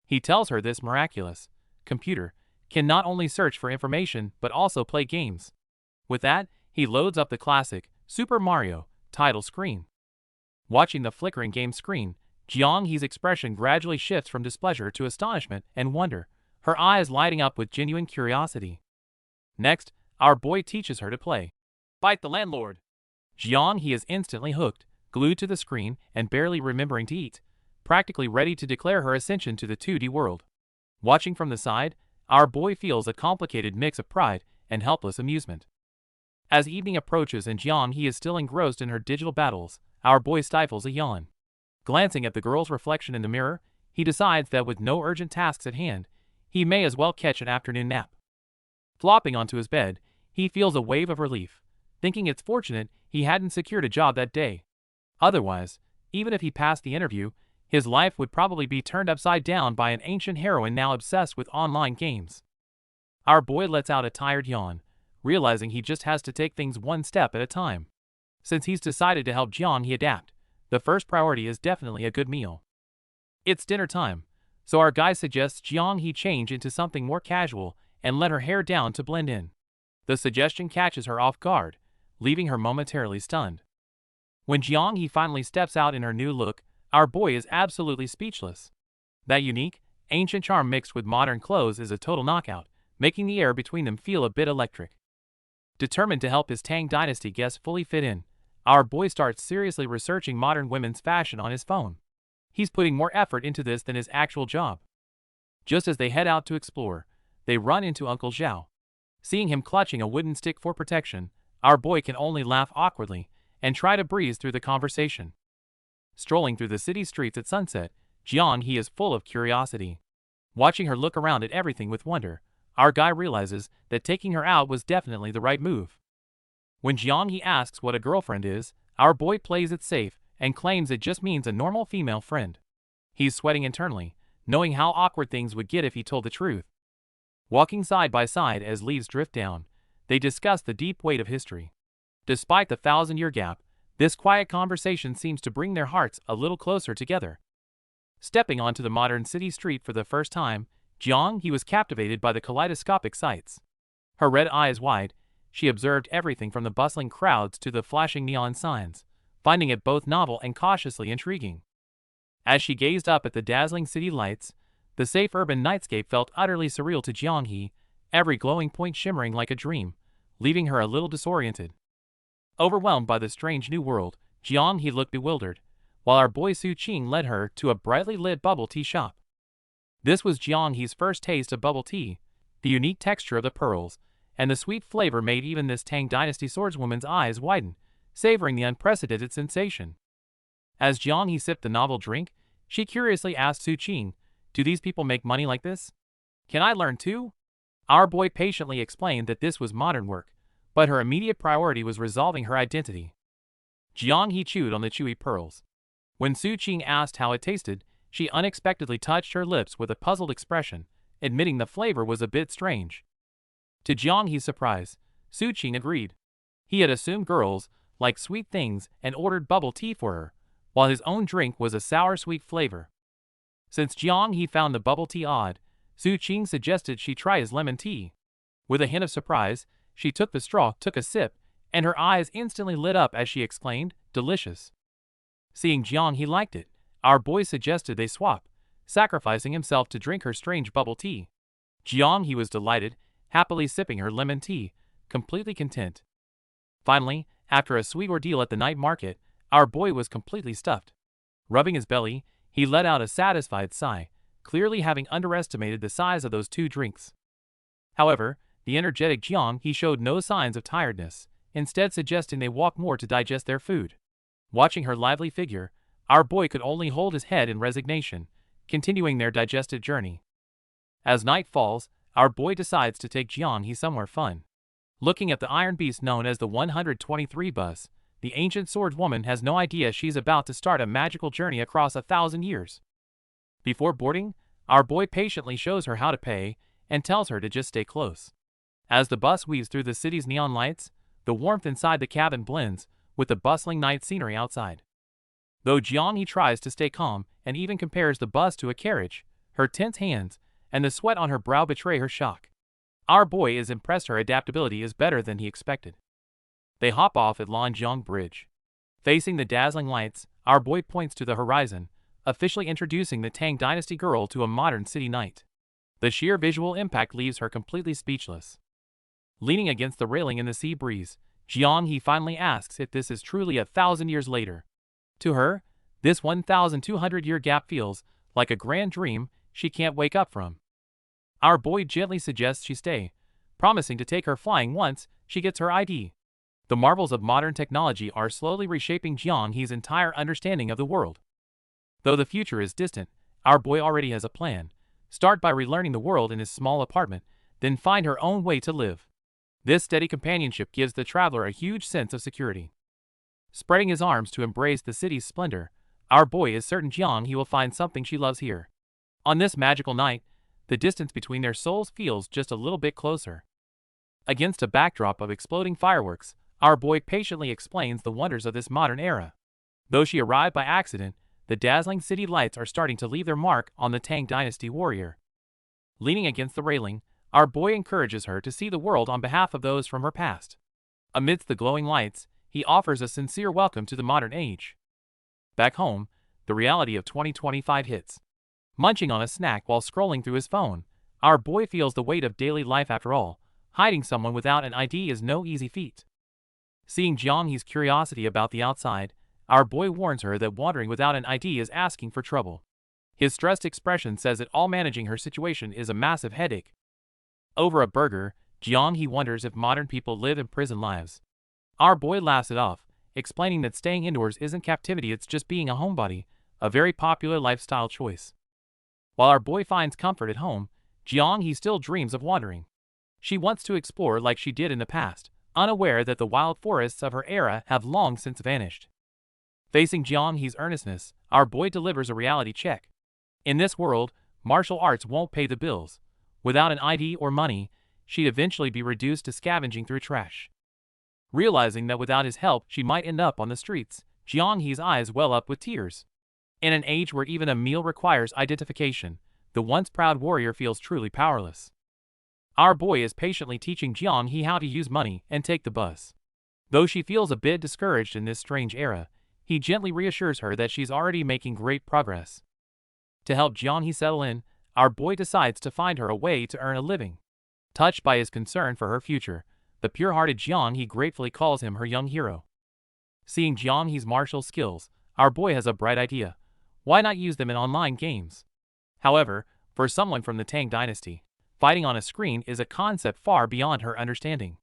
He tells her this miraculous computer can not only search for information but also play games. With that, he loads up the classic Super Mario title screen. Watching the flickering game screen, Jianghe's expression gradually shifts from displeasure to astonishment and wonder, her eyes lighting up with genuine curiosity. Next, our boy teaches her to play Bite the Landlord. Jianghe is instantly hooked, glued to the screen and barely remembering to eat, practically ready to declare her ascension to the 2D world. Watching from the side, our boy feels a complicated mix of pride and helpless amusement. As evening approaches and Jianghe is still engrossed in her digital battles, our boy stifles a yawn. Glancing at the girl's reflection in the mirror, he decides that with no urgent tasks at hand, he may as well catch an afternoon nap. Flopping onto his bed, he feels a wave of relief, thinking it's fortunate he hadn't secured a job that day. Otherwise, even if he passed the interview, his life would probably be turned upside down by an ancient heroine now obsessed with online games. Our boy lets out a tired yawn, realizing he just has to take things one step at a time. Since he's decided to help Jianghe adapt, the first priority is definitely a good meal. It's dinner time, so our guy suggests Jianghe change into something more casual and let her hair down to blend in. The suggestion catches her off guard, leaving her momentarily stunned. When Jianghe finally steps out in her new look, our boy is absolutely speechless. That unique, ancient charm mixed with modern clothes is a total knockout, making the air between them feel a bit electric. Determined to help his Tang Dynasty guests fully fit in, our boy starts seriously researching modern women's fashion on his phone. He's putting more effort into this than his actual job. Just as they head out to explore, they run into Uncle Zhao. Seeing him clutching a wooden stick for protection, our boy can only laugh awkwardly and try to breeze through the conversation. Strolling through the city streets at sunset, Jianghe is full of curiosity. Watching her look around at everything with wonder, our guy realizes that taking her out was definitely the right move. When Jianghe asks what a girlfriend is, our boy plays it safe and claims it just means a normal female friend. He's sweating internally, knowing how awkward things would get if he told the truth. Walking side by side as leaves drift down, they discuss the deep weight of history. Despite the 1,000-year gap, this quiet conversation seems to bring their hearts a little closer together. Stepping onto the modern city street for the first time, Jianghe was captivated by the kaleidoscopic sights. Her red eyes wide, she observed everything from the bustling crowds to the flashing neon signs, finding it both novel and cautiously intriguing. As she gazed up at the dazzling city lights, the safe urban nightscape felt utterly surreal to Jianghe, every glowing point shimmering like a dream, leaving her a little disoriented. Overwhelmed by the strange new world, Jianghe looked bewildered, while our boy Su Qing led her to a brightly lit bubble tea shop. This was Jianghe's first taste of bubble tea. The unique texture of the pearls and the sweet flavor made even this Tang Dynasty swordswoman's eyes widen, savoring the unprecedented sensation. As Jianghe sipped the novel drink, she curiously asked Su Qing, "Do these people make money like this? Can I learn too?" Our boy patiently explained that this was modern work, but her immediate priority was resolving her identity. Jianghe chewed on the chewy pearls. When Su Qing asked how it tasted, she unexpectedly touched her lips with a puzzled expression, admitting the flavor was a bit strange. To Jianghe's surprise, Su Qing agreed. He had assumed girls liked sweet things and ordered bubble tea for her, while his own drink was a sour-sweet flavor. Since Jianghe found the bubble tea odd, Su Qing suggested she try his lemon tea. With a hint of surprise, she took the straw, took a sip, and her eyes instantly lit up as she exclaimed, "Delicious." Seeing Jianghe liked it, our boy suggested they swap, sacrificing himself to drink her strange bubble tea. Jianghe was delighted, happily sipping her lemon tea, completely content. Finally, after a sweet ordeal at the night market, our boy was completely stuffed. Rubbing his belly, he let out a satisfied sigh, clearly having underestimated the size of those 2 drinks. However, the energetic Jianghe showed no signs of tiredness, instead suggesting they walk more to digest their food. Watching her lively figure, our boy could only hold his head in resignation, continuing their digestive journey. As night falls, our boy decides to take Jianghe somewhere fun. Looking at the iron beast known as the 123 bus, the ancient swordswoman has no idea she's about to start a magical journey across 1,000 years. Before boarding, our boy patiently shows her how to pay and tells her to just stay close. As the bus weaves through the city's neon lights, the warmth inside the cabin blends with the bustling night scenery outside. Though Jianghe tries to stay calm and even compares the bus to a carriage, her tense hands and the sweat on her brow betray her shock. Our boy is impressed her adaptability is better than he expected. They hop off at Lanjiang Bridge. Facing the dazzling lights, our boy points to the horizon, officially introducing the Tang Dynasty girl to a modern city knight. The sheer visual impact leaves her completely speechless. Leaning against the railing in the sea breeze, Jiang He finally asks if this is truly 1,000 years later. To her, this 1,200-year gap feels like a grand dream she can't wake up from. Our boy gently suggests she stay, promising to take her flying once she gets her ID. The marvels of modern technology are slowly reshaping Jiang He's entire understanding of the world. Though the future is distant, our boy already has a plan. Start by relearning the world in his small apartment, then find her own way to live. This steady companionship gives the traveler a huge sense of security. Spreading his arms to embrace the city's splendor, our boy is certain Jiang He will find something she loves here. On this magical night, the distance between their souls feels just a little bit closer. Against a backdrop of exploding fireworks, our boy patiently explains the wonders of this modern era. Though she arrived by accident, the dazzling city lights are starting to leave their mark on the Tang Dynasty warrior. Leaning against the railing, our boy encourages her to see the world on behalf of those from her past. Amidst the glowing lights, he offers a sincere welcome to the modern age. Back home, the reality of 2025 hits. Munching on a snack while scrolling through his phone, our boy feels the weight of daily life after all. Hiding someone without an ID is no easy feat. Seeing Jiang He's curiosity about the outside, our boy warns her that wandering without an ID is asking for trouble. His stressed expression says that all managing her situation is a massive headache. Over a burger, Jiang He wonders if modern people live in prison lives. Our boy laughs it off, explaining that staying indoors isn't captivity, it's just being a homebody, a very popular lifestyle choice. While our boy finds comfort at home, Jiang He still dreams of wandering. She wants to explore like she did in the past, unaware that the wild forests of her era have long since vanished. Facing Jiang He's earnestness, our boy delivers a reality check. In this world, martial arts won't pay the bills. Without an ID or money, she'd eventually be reduced to scavenging through trash. Realizing that without his help she might end up on the streets, Jiang He's eyes well up with tears. In an age where even a meal requires identification, the once proud warrior feels truly powerless. Our boy is patiently teaching Jiang He how to use money and take the bus. Though she feels a bit discouraged in this strange era, he gently reassures her that she's already making great progress. To help Jiang He settle in, our boy decides to find her a way to earn a living. Touched by his concern for her future, the pure-hearted Jiang He gratefully calls him her young hero. Seeing Jiang He's martial skills, our boy has a bright idea. Why not use them in online games? However, for someone from the Tang Dynasty, fighting on a screen is a concept far beyond her understanding.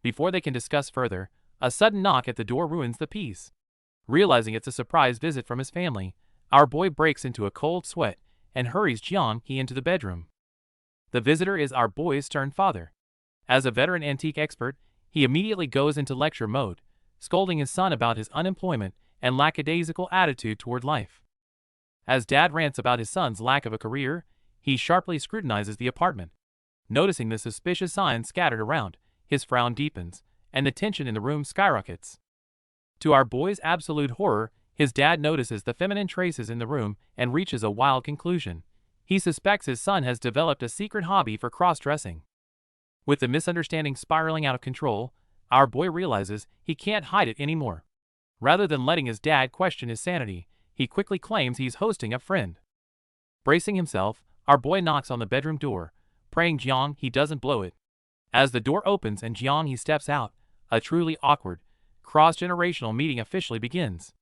Before they can discuss further, a sudden knock at the door ruins the peace. Realizing it's a surprise visit from his family, our boy breaks into a cold sweat and hurries Jiang He into the bedroom. The visitor is our boy's stern father. As a veteran antique expert, he immediately goes into lecture mode, scolding his son about his unemployment and lackadaisical attitude toward life. As dad rants about his son's lack of a career, he sharply scrutinizes the apartment. Noticing the suspicious signs scattered around, his frown deepens, and the tension in the room skyrockets. To our boy's absolute horror, his dad notices the feminine traces in the room and reaches a wild conclusion. He suspects his son has developed a secret hobby for cross-dressing. With the misunderstanding spiraling out of control, our boy realizes he can't hide it anymore. Rather than letting his dad question his sanity, he quickly claims he's hosting a friend. Bracing himself, our boy knocks on the bedroom door, praying Jiang He doesn't blow it. As the door opens and Jiang He steps out, a truly awkward, cross-generational meeting officially begins.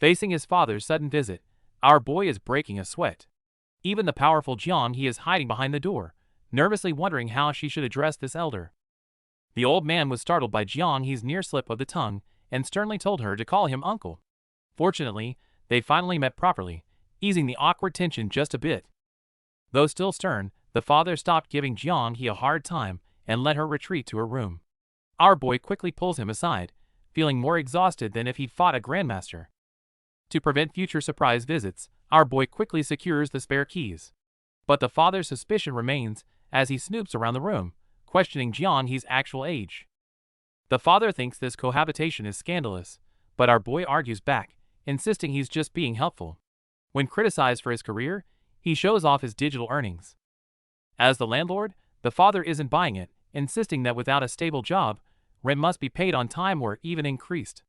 Facing his father's sudden visit, our boy is breaking a sweat. Even the powerful Jiang He is hiding behind the door, nervously wondering how she should address this elder. The old man was startled by Jiang He's near slip of the tongue and sternly told her to call him uncle. Fortunately, they finally met properly, easing the awkward tension just a bit. Though still stern, the father stopped giving Jiang He a hard time and let her retreat to her room. Our boy quickly pulls him aside, feeling more exhausted than if he'd fought a grandmaster. To prevent future surprise visits, our boy quickly secures the spare keys. But the father's suspicion remains as he snoops around the room, questioning Jiang He's actual age. The father thinks this cohabitation is scandalous, but our boy argues back, insisting he's just being helpful. When criticized for his career, he shows off his digital earnings. As the landlord, the father isn't buying it, insisting that without a stable job, rent must be paid on time or even increased.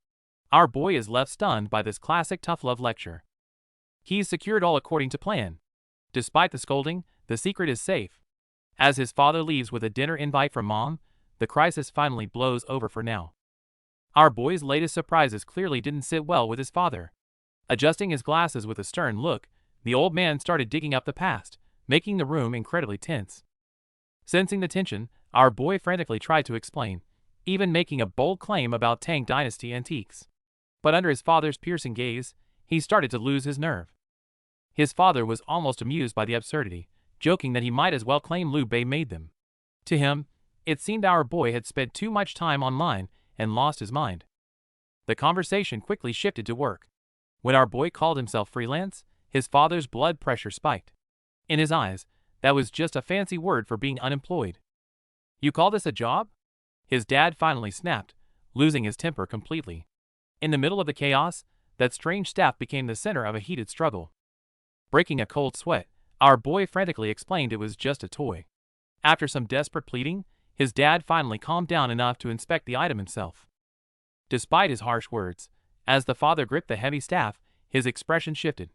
Our boy is left stunned by this classic tough love lecture. He's secured all according to plan. Despite the scolding, the secret is safe. As his father leaves with a dinner invite from mom, the crisis finally blows over for now. Our boy's latest surprises clearly didn't sit well with his father. Adjusting his glasses with a stern look, the old man started digging up the past, making the room incredibly tense. Sensing the tension, our boy frantically tried to explain, even making a bold claim about Tang Dynasty antiques. But under his father's piercing gaze, he started to lose his nerve. His father was almost amused by the absurdity, joking that he might as well claim Liu Bei made them. To him, it seemed our boy had spent too much time online and lost his mind. The conversation quickly shifted to work. When our boy called himself freelance, his father's blood pressure spiked. In his eyes, that was just a fancy word for being unemployed. You call this a job? His dad finally snapped, losing his temper completely. In the middle of the chaos, that strange staff became the center of a heated struggle. Breaking a cold sweat, our boy frantically explained it was just a toy. After some desperate pleading, his dad finally calmed down enough to inspect the item himself. Despite his harsh words, as the father gripped the heavy staff, his expression shifted.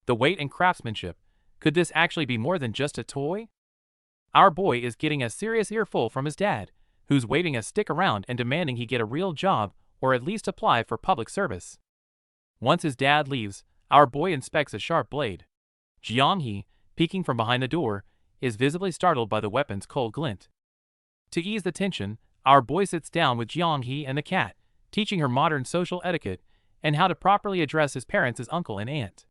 The weight and craftsmanship. Could this actually be more than just a toy? Our boy is getting a serious earful from his dad, who's waving a stick around and demanding he get a real job or at least apply for public service. Once his dad leaves, our boy inspects a sharp blade. Jianghe, peeking from behind the door, is visibly startled by the weapon's cold glint. To ease the tension, our boy sits down with Jianghe and the cat, teaching her modern social etiquette and how to properly address his parents as uncle and aunt.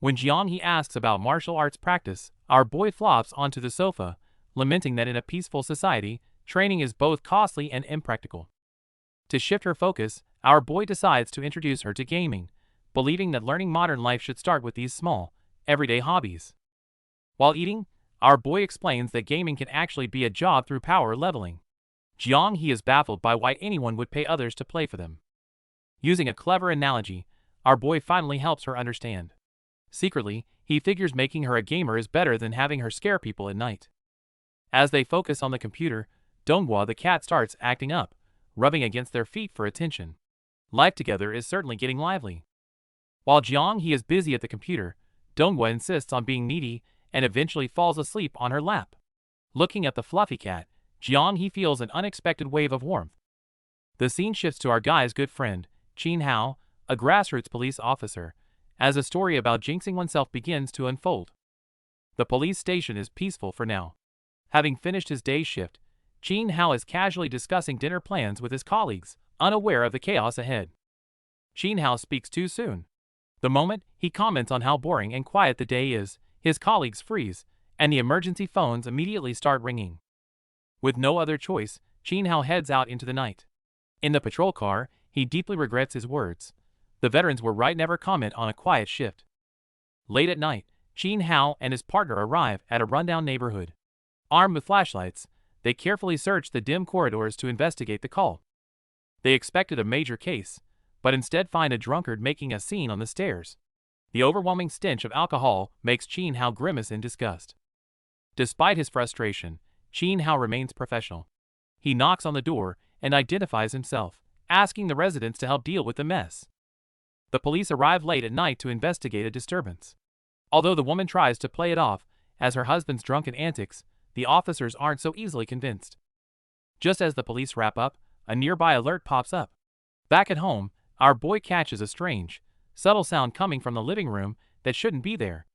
When Jianghe asks about martial arts practice, our boy flops onto the sofa, lamenting that in a peaceful society, training is both costly and impractical. To shift her focus, our boy decides to introduce her to gaming, believing that learning modern life should start with these small, everyday hobbies. While eating, our boy explains that gaming can actually be a job through power leveling. Jianghe is baffled by why anyone would pay others to play for them. Using a clever analogy, our boy finally helps her understand. Secretly, he figures making her a gamer is better than having her scare people at night. As they focus on the computer, Donghua the cat starts acting up, rubbing against their feet for attention. Life together is certainly getting lively. While Jianghe is busy at the computer, Donghua insists on being needy and eventually falls asleep on her lap. Looking at the fluffy cat, Jianghe feels an unexpected wave of warmth. The scene shifts to our guy's good friend, Qin Hao, a grassroots police officer, as a story about jinxing oneself begins to unfold. The police station is peaceful for now. Having finished his day's shift, Qin Hao is casually discussing dinner plans with his colleagues, unaware of the chaos ahead. Qin Hao speaks too soon. The moment he comments on how boring and quiet the day is, his colleagues freeze, and the emergency phones immediately start ringing. With no other choice, Qin Hao heads out into the night. In the patrol car, he deeply regrets his words. The veterans were right, never comment on a quiet shift. Late at night, Qin Hao and his partner arrive at a rundown neighborhood. Armed with flashlights, they carefully search the dim corridors to investigate the call. They expected a major case, but instead find a drunkard making a scene on the stairs. The overwhelming stench of alcohol makes Qin Hao grimace in disgust. Despite his frustration, Qin Hao remains professional. He knocks on the door and identifies himself, asking the residents to help deal with the mess. The police arrive late at night to investigate a disturbance. Although the woman tries to play it off as her husband's drunken antics, the officers aren't so easily convinced. Just as the police wrap up, a nearby alert pops up. Back at home, our boy catches a strange, subtle sound coming from the living room that shouldn't be there.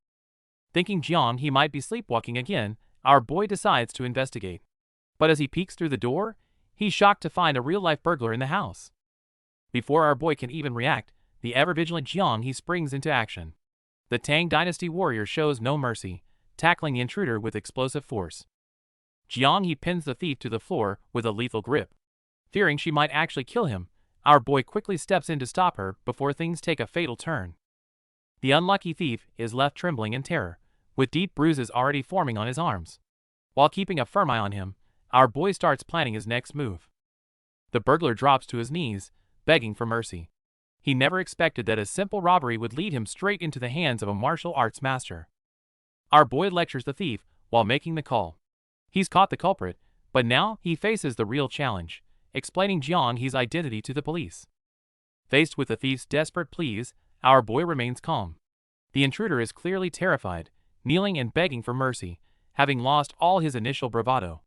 Thinking he might be sleepwalking again, our boy decides to investigate. But as he peeks through the door, he's shocked to find a real-life burglar in the house. Before our boy can even react, the ever-vigilant he springs into action. The Tang Dynasty warrior shows no mercy, tackling the intruder with explosive force. He pins the thief to the floor with a lethal grip. Fearing she might actually kill him, our boy quickly steps in to stop her before things take a fatal turn. The unlucky thief is left trembling in terror, with deep bruises already forming on his arms. While keeping a firm eye on him, our boy starts planning his next move. The burglar drops to his knees, begging for mercy. He never expected that a simple robbery would lead him straight into the hands of a martial arts master. Our boy lectures the thief while making the call. He's caught the culprit, but now he faces the real challenge, explaining Jianghe's identity to the police. Faced with the thief's desperate pleas, our boy remains calm. The intruder is clearly terrified, kneeling and begging for mercy, having lost all his initial bravado.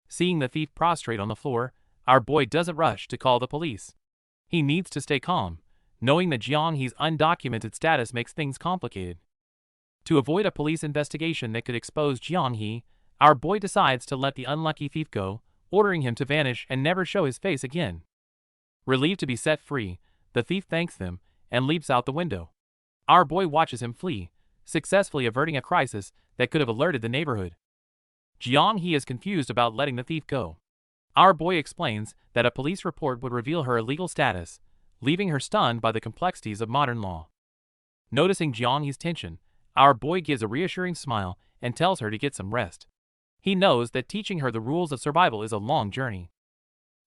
Seeing the thief prostrate on the floor, our boy doesn't rush to call the police. He needs to stay calm, knowing that Jianghe's undocumented status makes things complicated. To avoid a police investigation that could expose Jianghe, our boy decides to let the unlucky thief go, ordering him to vanish and never show his face again. Relieved to be set free, the thief thanks them and leaps out the window. Our boy watches him flee, successfully averting a crisis that could have alerted the neighborhood. Jianghe is confused about letting the thief go. Our boy explains that a police report would reveal her illegal status, leaving her stunned by the complexities of modern law. Noticing Jianghe's tension, our boy gives a reassuring smile and tells her to get some rest. He knows that teaching her the rules of survival is a long journey.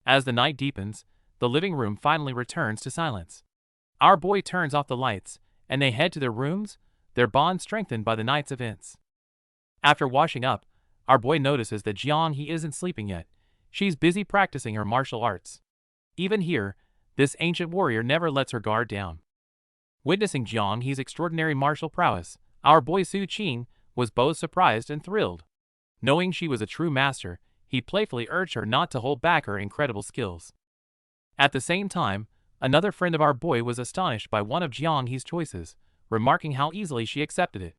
As the night deepens, the living room finally returns to silence. Our boy turns off the lights, and they head to their rooms, their bond strengthened by the night's events. After washing up, our boy notices that Jianghe isn't sleeping yet. She's busy practicing her martial arts. Even here, this ancient warrior never lets her guard down. Witnessing Jianghe's extraordinary martial prowess, our boy Su Qin was both surprised and thrilled. Knowing she was a true master, he playfully urged her not to hold back her incredible skills. At the same time, another friend of our boy was astonished by one of Jianghe's choices, remarking how easily she accepted it.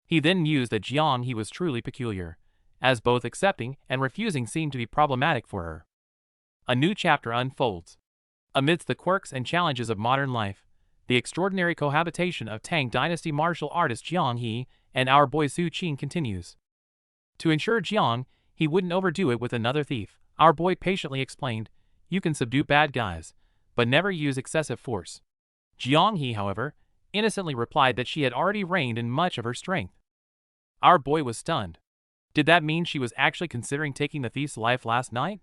He then mused that Jianghe was truly peculiar, as both accepting and refusing seemed to be problematic for her. A new chapter unfolds. Amidst the quirks and challenges of modern life, the extraordinary cohabitation of Tang Dynasty martial artist Jianghe and our boy Su Qin continues. To ensure Jianghe wouldn't overdo it with another thief, our boy patiently explained, "You can subdue bad guys, but never use excessive force." Jianghe, however, innocently replied that she had already reined in much of her strength. Our boy was stunned. Did that mean she was actually considering taking the thief's life last night?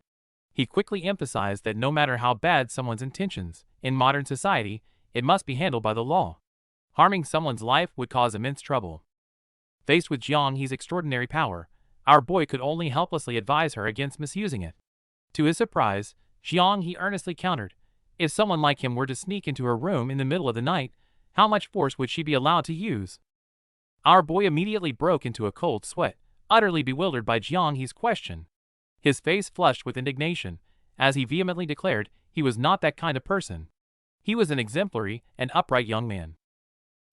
He quickly emphasized that no matter how bad someone's intentions, in modern society, it must be handled by the law. Harming someone's life would cause immense trouble. Faced with Jianghe's extraordinary power, our boy could only helplessly advise her against misusing it. To his surprise, Jianghe earnestly countered, if someone like him were to sneak into her room in the middle of the night, how much force would she be allowed to use? Our boy immediately broke into a cold sweat, utterly bewildered by Jianghe's question. His face flushed with indignation, as he vehemently declared he was not that kind of person. He was an exemplary and upright young man.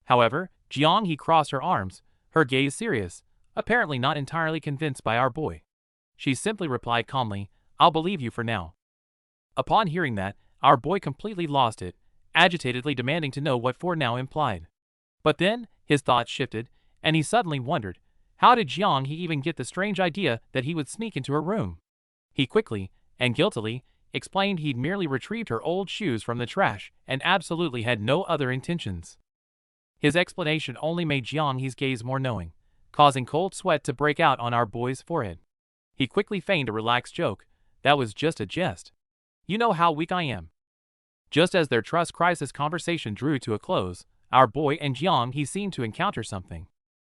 However, Jianghe crossed her arms, her gaze serious, apparently not entirely convinced by our boy. She simply replied calmly, "I'll believe you for now." Upon hearing that, our boy completely lost it, agitatedly demanding to know what "for now" implied. But then, his thoughts shifted, and he suddenly wondered, how did Jianghe even get the strange idea that he would sneak into her room? He quickly, and guiltily, explained he'd merely retrieved her old shoes from the trash and absolutely had no other intentions. His explanation only made Jianghe's gaze more knowing, causing cold sweat to break out on our boy's forehead. He quickly feigned a relaxed joke, "That was just a jest. You know how weak I am." Just as their trust crisis conversation drew to a close, our boy and Jianghe seemed to encounter something.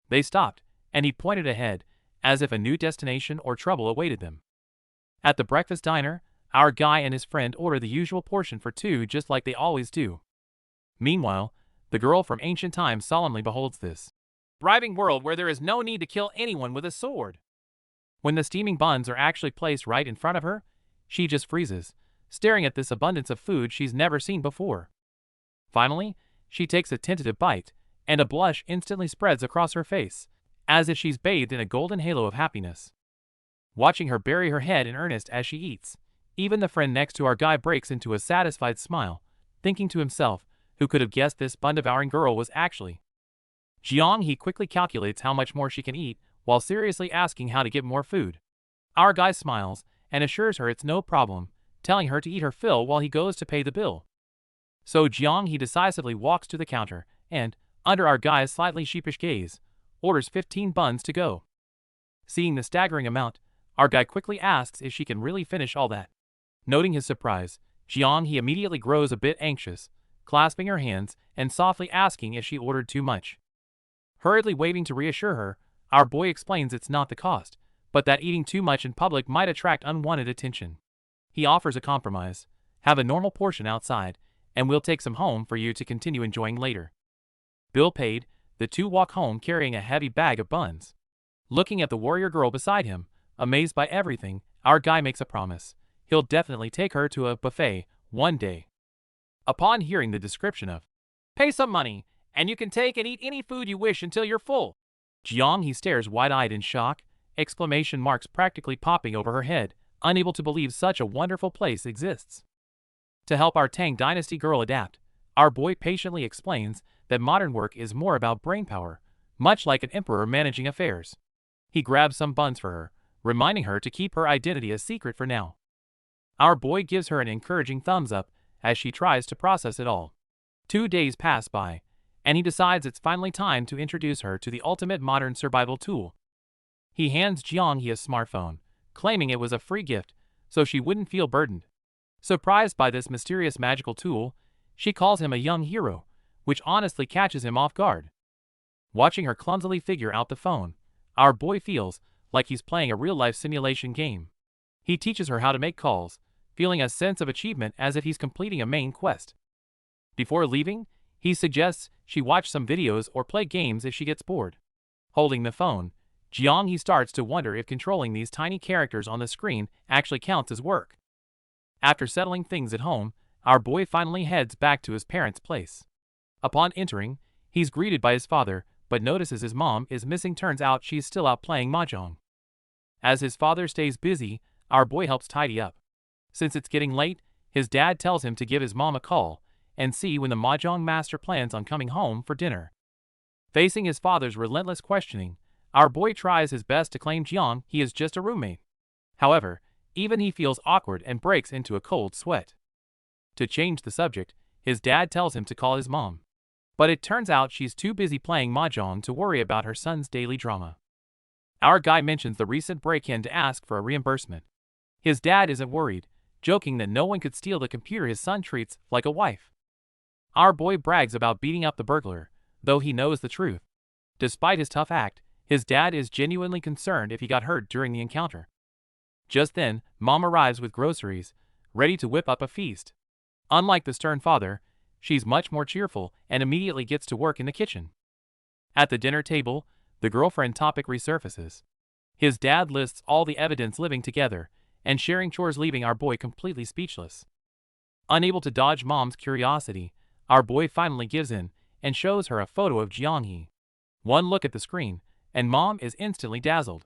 They stopped, and he pointed ahead, as if a new destination or trouble awaited them. At the breakfast diner, our guy and his friend order the usual portion for two just like they always do. Meanwhile, the girl from ancient times solemnly beholds this thriving world where there is no need to kill anyone with a sword. When the steaming buns are actually placed right in front of her, she just freezes, staring at this abundance of food she's never seen before. Finally, she takes a tentative bite, and a blush instantly spreads across her face, as if she's bathed in a golden halo of happiness. Watching her bury her head in earnest as she eats, even the friend next to our guy breaks into a satisfied smile, thinking to himself, who could have guessed this bun-devouring girl was actually Jianghe quickly calculates how much more she can eat, while seriously asking how to get more food. Our guy smiles, and assures her it's no problem, telling her to eat her fill while he goes to pay the bill. So Jianghe decisively walks to the counter, and, under our guy's slightly sheepish gaze, orders 15 buns to go. Seeing the staggering amount, our guy quickly asks if she can really finish all that. Noting his surprise, Jianghe immediately grows a bit anxious, clasping her hands and softly asking if she ordered too much. Hurriedly waving to reassure her, our boy explains it's not the cost, but that eating too much in public might attract unwanted attention. He offers a compromise, have a normal portion outside, and we'll take some home for you to continue enjoying later. Bill paid, the two walk home carrying a heavy bag of buns. Looking at the warrior girl beside him, amazed by everything, our guy makes a promise. He'll definitely take her to a buffet one day. Upon hearing the description of, "Pay some money, and you can take and eat any food you wish until you're full," Jiang stares wide-eyed in shock, exclamation marks practically popping over her head, unable to believe such a wonderful place exists. To help our Tang Dynasty girl adapt, our boy patiently explains that modern work is more about brainpower, much like an emperor managing affairs. He grabs some buns for her, reminding her to keep her identity a secret for now. Our boy gives her an encouraging thumbs up as she tries to process it all. 2 days pass by, and he decides it's finally time to introduce her to the ultimate modern survival tool. He hands Jiang a smartphone, claiming it was a free gift, so she wouldn't feel burdened. Surprised by this mysterious magical tool, she calls him a young hero, which honestly catches him off guard. Watching her clumsily figure out the phone, our boy feels like he's playing a real-life simulation game. He teaches her how to make calls, feeling a sense of achievement as if he's completing a main quest. Before leaving, he suggests she watch some videos or play games if she gets bored. Holding the phone, Jiang starts to wonder if controlling these tiny characters on the screen actually counts as work. After settling things at home, our boy finally heads back to his parents' place. Upon entering, he's greeted by his father, but notices his mom is missing. Turns out she's still out playing mahjong. As his father stays busy, our boy helps tidy up. Since it's getting late, his dad tells him to give his mom a call and see when the mahjong master plans on coming home for dinner. Facing his father's relentless questioning, our boy tries his best to claim Jiang he is just a roommate. However, even he feels awkward and breaks into a cold sweat. To change the subject, his dad tells him to call his mom. But it turns out she's too busy playing mahjong to worry about her son's daily drama. Our guy mentions the recent break-in to ask for a reimbursement. His dad isn't worried, joking that no one could steal the computer his son treats like a wife. Our boy brags about beating up the burglar, though he knows the truth. Despite his tough act, his dad is genuinely concerned if he got hurt during the encounter. Just then, Mom arrives with groceries, ready to whip up a feast. Unlike the stern father, she's much more cheerful and immediately gets to work in the kitchen. At the dinner table, the girlfriend topic resurfaces. His dad lists all the evidence living together and sharing chores, leaving our boy completely speechless. Unable to dodge Mom's curiosity, our boy finally gives in and shows her a photo of Jiang. One look at the screen, and Mom is instantly dazzled.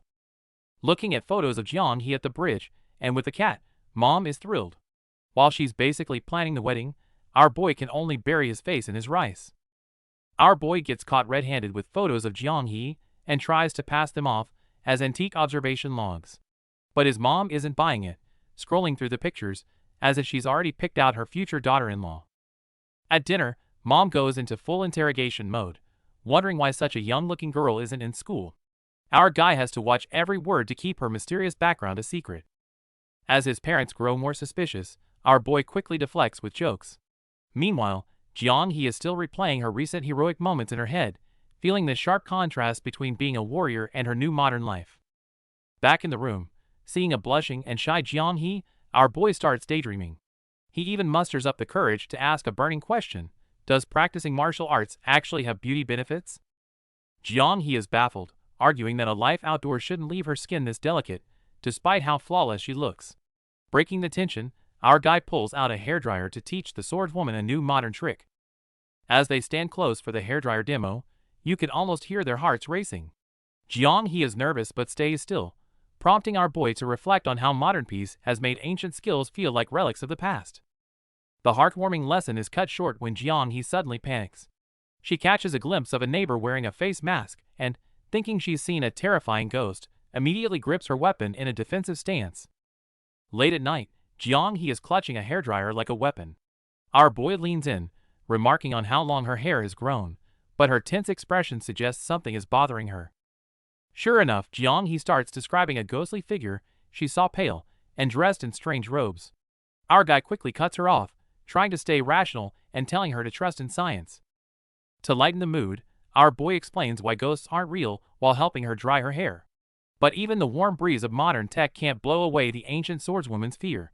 Looking at photos of Jiang at the bridge and with the cat, Mom is thrilled. While she's basically planning the wedding, our boy can only bury his face in his rice. Our boy gets caught red-handed with photos of Jiang and tries to pass them off as antique observation logs. But his mom isn't buying it, scrolling through the pictures as if she's already picked out her future daughter-in-law. At dinner, Mom goes into full interrogation mode, wondering why such a young-looking girl isn't in school. Our guy has to watch every word to keep her mysterious background a secret. As his parents grow more suspicious, our boy quickly deflects with jokes. Meanwhile, Jiang is still replaying her recent heroic moments in her head, feeling the sharp contrast between being a warrior and her new modern life. Back in the room, seeing a blushing and shy Jiang, our boy starts daydreaming. He even musters up the courage to ask a burning question: does practicing martial arts actually have beauty benefits? Jiang is baffled, arguing that a life outdoors shouldn't leave her skin this delicate, despite how flawless she looks. Breaking the tension, our guy pulls out a hairdryer to teach the swordswoman a new modern trick. As they stand close for the hairdryer demo, you can almost hear their hearts racing. Jiang is nervous but stays still, prompting our boy to reflect on how modern peace has made ancient skills feel like relics of the past. The heartwarming lesson is cut short when Jiang suddenly panics. She catches a glimpse of a neighbor wearing a face mask and, thinking she's seen a terrifying ghost, immediately grips her weapon in a defensive stance. Late at night, Jiang is clutching a hairdryer like a weapon. Our boy leans in, remarking on how long her hair has grown, but her tense expression suggests something is bothering her. Sure enough, Jiang starts describing a ghostly figure she saw, pale and dressed in strange robes. Our guy quickly cuts her off, trying to stay rational and telling her to trust in science. To lighten the mood, our boy explains why ghosts aren't real while helping her dry her hair. But even the warm breeze of modern tech can't blow away the ancient swordswoman's fear.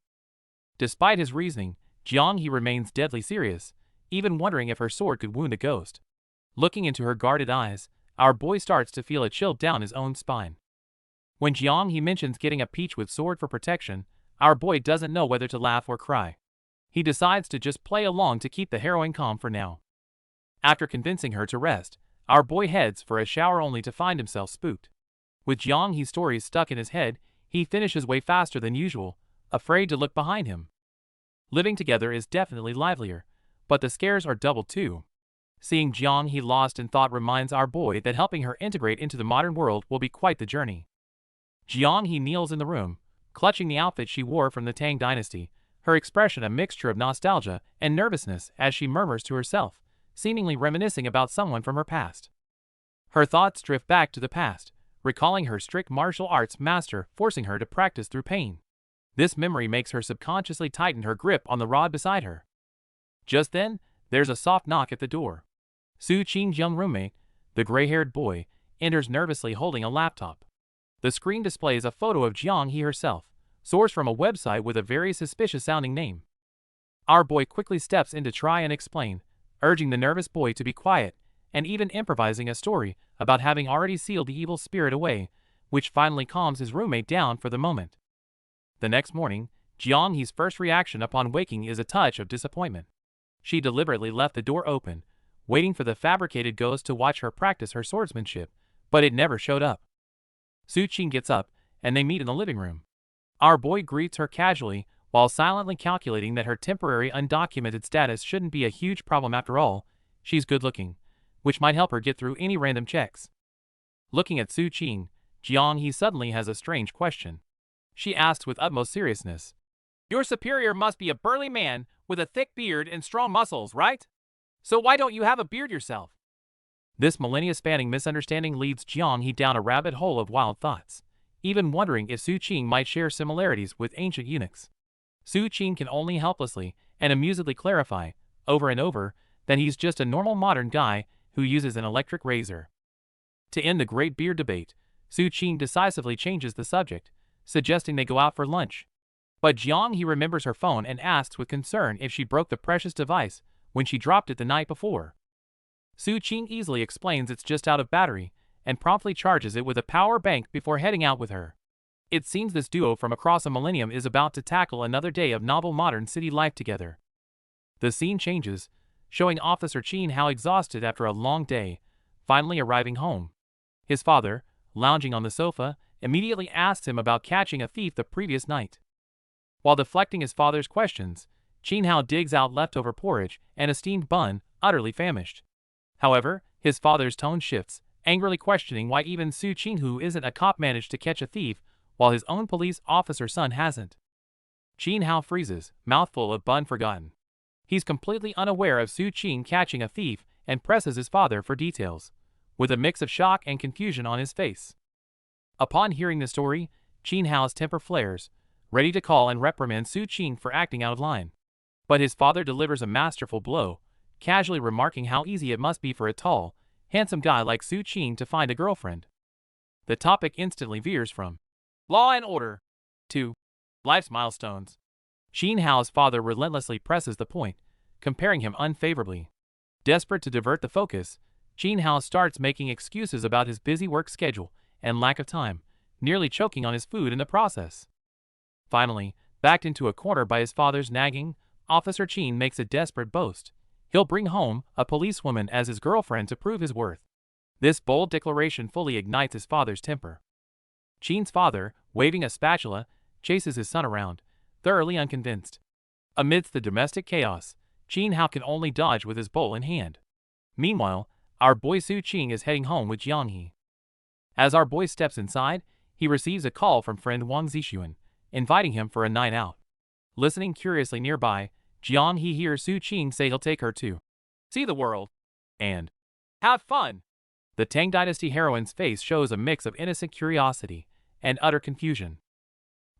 Despite his reasoning, Jiang He remains deadly serious, even wondering if her sword could wound a ghost. Looking into her guarded eyes, our boy starts to feel a chill down his own spine. When Jiang He mentions getting a peach with sword for protection, our boy doesn't know whether to laugh or cry. He decides to just play along to keep the heroine calm for now. After convincing her to rest, our boy heads for a shower only to find himself spooked. With Jiang He's stories stuck in his head, he finishes way faster than usual, afraid to look behind him. Living together is definitely livelier, but the scares are doubled too. Seeing Jiang He lost in thought reminds our boy that helping her integrate into the modern world will be quite the journey. Jiang He kneels in the room, clutching the outfit she wore from the Tang dynasty, her expression a mixture of nostalgia and nervousness as she murmurs to herself, seemingly reminiscing about someone from her past. Her thoughts drift back to the past, recalling her strict martial arts master forcing her to practice through pain. This memory makes her subconsciously tighten her grip on the rod beside her. Just then, there's a soft knock at the door. Su Qing's young roommate, the gray-haired boy, enters nervously holding a laptop. The screen displays a photo of Jiang He herself, sourced from a website with a very suspicious-sounding name. Our boy quickly steps in to try and explain, urging the nervous boy to be quiet, and even improvising a story about having already sealed the evil spirit away, which finally calms his roommate down for the moment. The next morning, Jiang He's first reaction upon waking is a touch of disappointment. She deliberately left the door open, waiting for the fabricated ghost to watch her practice her swordsmanship, but it never showed up. Su Qing gets up, and they meet in the living room. Our boy greets her casually, while silently calculating that her temporary undocumented status shouldn't be a huge problem after all. She's good-looking, which might help her get through any random checks. Looking at Su Qing, Jiang He suddenly has a strange question. She asks with utmost seriousness, "Your superior must be a burly man with a thick beard and strong muscles, right? So why don't you have a beard yourself?" This millennia-spanning misunderstanding leads Jiang He down a rabbit hole of wild thoughts, even wondering if Su Qing might share similarities with ancient eunuchs. Su Qing can only helplessly and amusedly clarify, over and over, that he's just a normal modern guy who uses an electric razor. To end the great beard debate, Su Qing decisively changes the subject, suggesting they go out for lunch. But Jiang He remembers her phone and asks with concern if she broke the precious device when she dropped it the night before. Su Qing easily explains it's just out of battery, and promptly charges it with a power bank before heading out with her. It seems this duo from across a millennium is about to tackle another day of novel modern city life together. The scene changes, showing Officer Qin how exhausted after a long day, finally arriving home. His father, lounging on the sofa, immediately asks him about catching a thief the previous night. While deflecting his father's questions, Qin Hao digs out leftover porridge and a steamed bun, utterly famished. However, his father's tone shifts, angrily questioning why even Su Qing, who isn't a cop, managed to catch a thief, while his own police officer son hasn't. Qin Hao freezes, mouthful of bun forgotten. He's completely unaware of Su Qing catching a thief and presses his father for details, with a mix of shock and confusion on his face. Upon hearing the story, Qin Hao's temper flares, ready to call and reprimand Su Qing for acting out of line. But his father delivers a masterful blow, casually remarking how easy it must be for a tall, handsome guy like Su Qing to find a girlfriend. The topic instantly veers from law and order to life's milestones. Qin Hao's father relentlessly presses the point, comparing him unfavorably. Desperate to divert the focus, Qin Hao starts making excuses about his busy work schedule and lack of time, nearly choking on his food in the process. Finally, backed into a corner by his father's nagging, Officer Qin makes a desperate boast. He'll bring home a policewoman as his girlfriend to prove his worth. This bold declaration fully ignites his father's temper. Qin's father, waving a spatula, chases his son around, thoroughly unconvinced. Amidst the domestic chaos, Qin Hao can only dodge with his bowl in hand. Meanwhile, our boy Su Qing is heading home with Jiang He. As our boy steps inside, he receives a call from friend Wang Zixuan, inviting him for a night out. Listening curiously nearby, Jiang He hears Su Qing say he'll take her to see the world and have fun. The Tang Dynasty heroine's face shows a mix of innocent curiosity and utter confusion.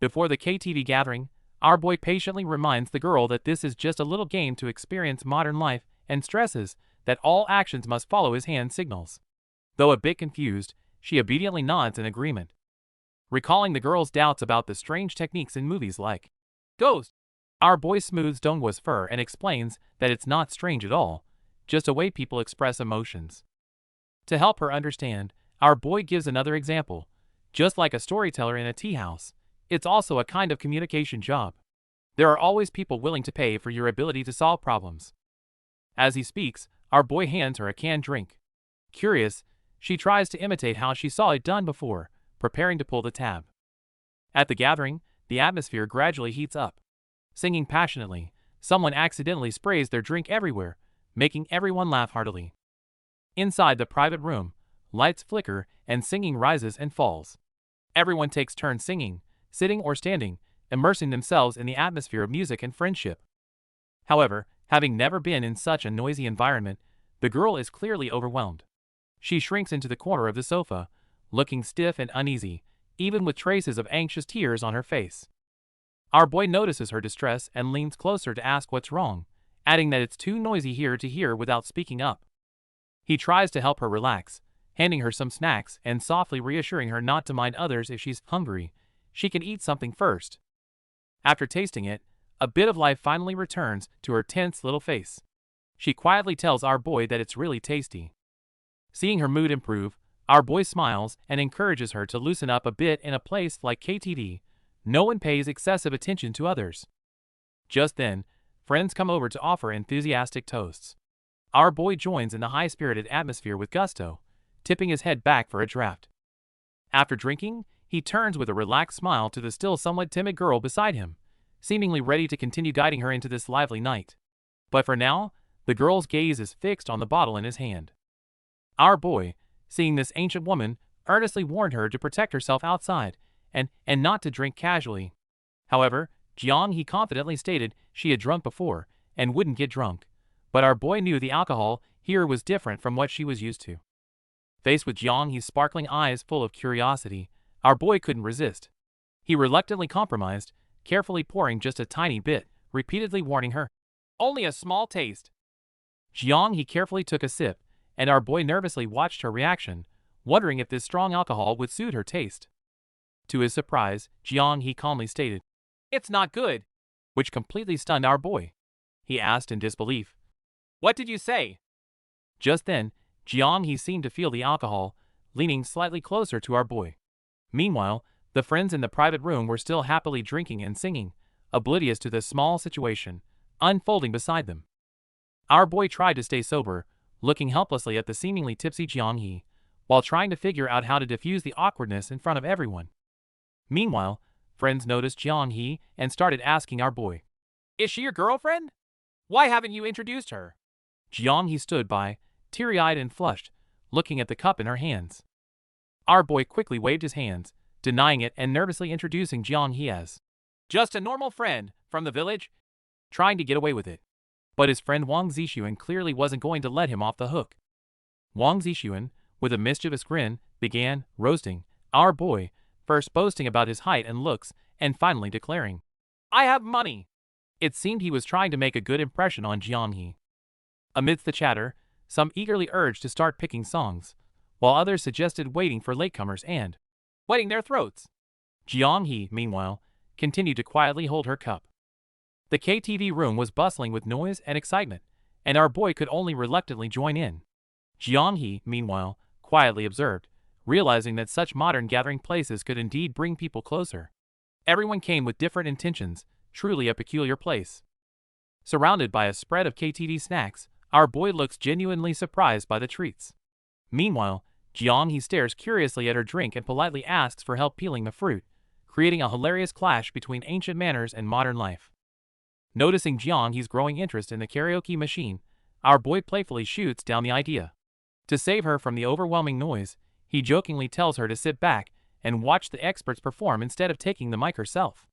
Before the KTV gathering, our boy patiently reminds the girl that this is just a little game to experience modern life and stresses that all actions must follow his hand signals. Though a bit confused, she obediently nods in agreement. Recalling the girl's doubts about the strange techniques in movies like Ghost, Our boy smooths Dongwa's fur and explains that it's not strange at all, just a way people express emotions. To help her understand, our boy gives another example. Just like a storyteller in a tea house, it's also a kind of communication job. There are always people willing to pay for your ability to solve problems. As he speaks, our boy hands her a canned drink. Curious, she tries to imitate how she saw it done before, preparing to pull the tab. At the gathering, the atmosphere gradually heats up. Singing passionately, someone accidentally sprays their drink everywhere, making everyone laugh heartily. Inside the private room, lights flicker and singing rises and falls. Everyone takes turns singing, sitting or standing, immersing themselves in the atmosphere of music and friendship. However, having never been in such a noisy environment, the girl is clearly overwhelmed. She shrinks into the corner of the sofa, looking stiff and uneasy, even with traces of anxious tears on her face. Our boy notices her distress and leans closer to ask what's wrong, adding that it's too noisy here to hear without speaking up. He tries to help her relax, handing her some snacks and softly reassuring her not to mind others if she's hungry. She can eat something first. After tasting it, a bit of life finally returns to her tense little face. She quietly tells our boy that it's really tasty. Seeing her mood improve, our boy smiles and encourages her to loosen up a bit. In a place like KTV, no one pays excessive attention to others. Just then, friends come over to offer enthusiastic toasts. Our boy joins in the high-spirited atmosphere with gusto, tipping his head back for a draft. After drinking, he turns with a relaxed smile to the still somewhat timid girl beside him, seemingly ready to continue guiding her into this lively night. But for now, the girl's gaze is fixed on the bottle in his hand. Our boy, seeing this ancient woman, earnestly warned her to protect herself outside and not to drink casually. However, Jiang He confidently stated she had drunk before and wouldn't get drunk, but our boy knew the alcohol here was different from what she was used to. Faced with Jiang He's sparkling eyes full of curiosity, our boy couldn't resist. He reluctantly compromised, carefully pouring just a tiny bit, repeatedly warning her, "Only a small taste." Jiang He carefully took a sip, and our boy nervously watched her reaction, wondering if this strong alcohol would suit her taste. To his surprise, Jiang He calmly stated, "It's not good," which completely stunned our boy. He asked in disbelief, "What did you say?" Just then, Jiang He seemed to feel the alcohol, leaning slightly closer to our boy. Meanwhile, the friends in the private room were still happily drinking and singing, oblivious to the small situation unfolding beside them. Our boy tried to stay sober, looking helplessly at the seemingly tipsy Jiang He, while trying to figure out how to diffuse the awkwardness in front of everyone. Meanwhile, friends noticed Jiang He and started asking our boy, "Is she your girlfriend? Why haven't you introduced her?" Jiang He stood by, teary-eyed and flushed, looking at the cup in her hands. Our boy quickly waved his hands, denying it and nervously introducing Jiang He as just a normal friend from the village, trying to get away with it. But his friend Wang Zixuan clearly wasn't going to let him off the hook. Wang Zixuan, with a mischievous grin, began roasting our boy, first boasting about his height and looks, and finally declaring, "I have money." It seemed he was trying to make a good impression on Jiang He. Amidst the chatter, some eagerly urged to start picking songs, while others suggested waiting for latecomers and wetting their throats. Jiang He, meanwhile, continued to quietly hold her cup. The KTV room was bustling with noise and excitement, and our boy could only reluctantly join in. Jiang He, meanwhile, quietly observed, realizing that such modern gathering places could indeed bring people closer. Everyone came with different intentions, truly a peculiar place. Surrounded by a spread of KTV snacks, our boy looks genuinely surprised by the treats. Meanwhile, Jiang He stares curiously at her drink and politely asks for help peeling the fruit, creating a hilarious clash between ancient manners and modern life. Noticing Jiang He's growing interest in the karaoke machine, our boy playfully shoots down the idea. To save her from the overwhelming noise, he jokingly tells her to sit back and watch the experts perform instead of taking the mic herself.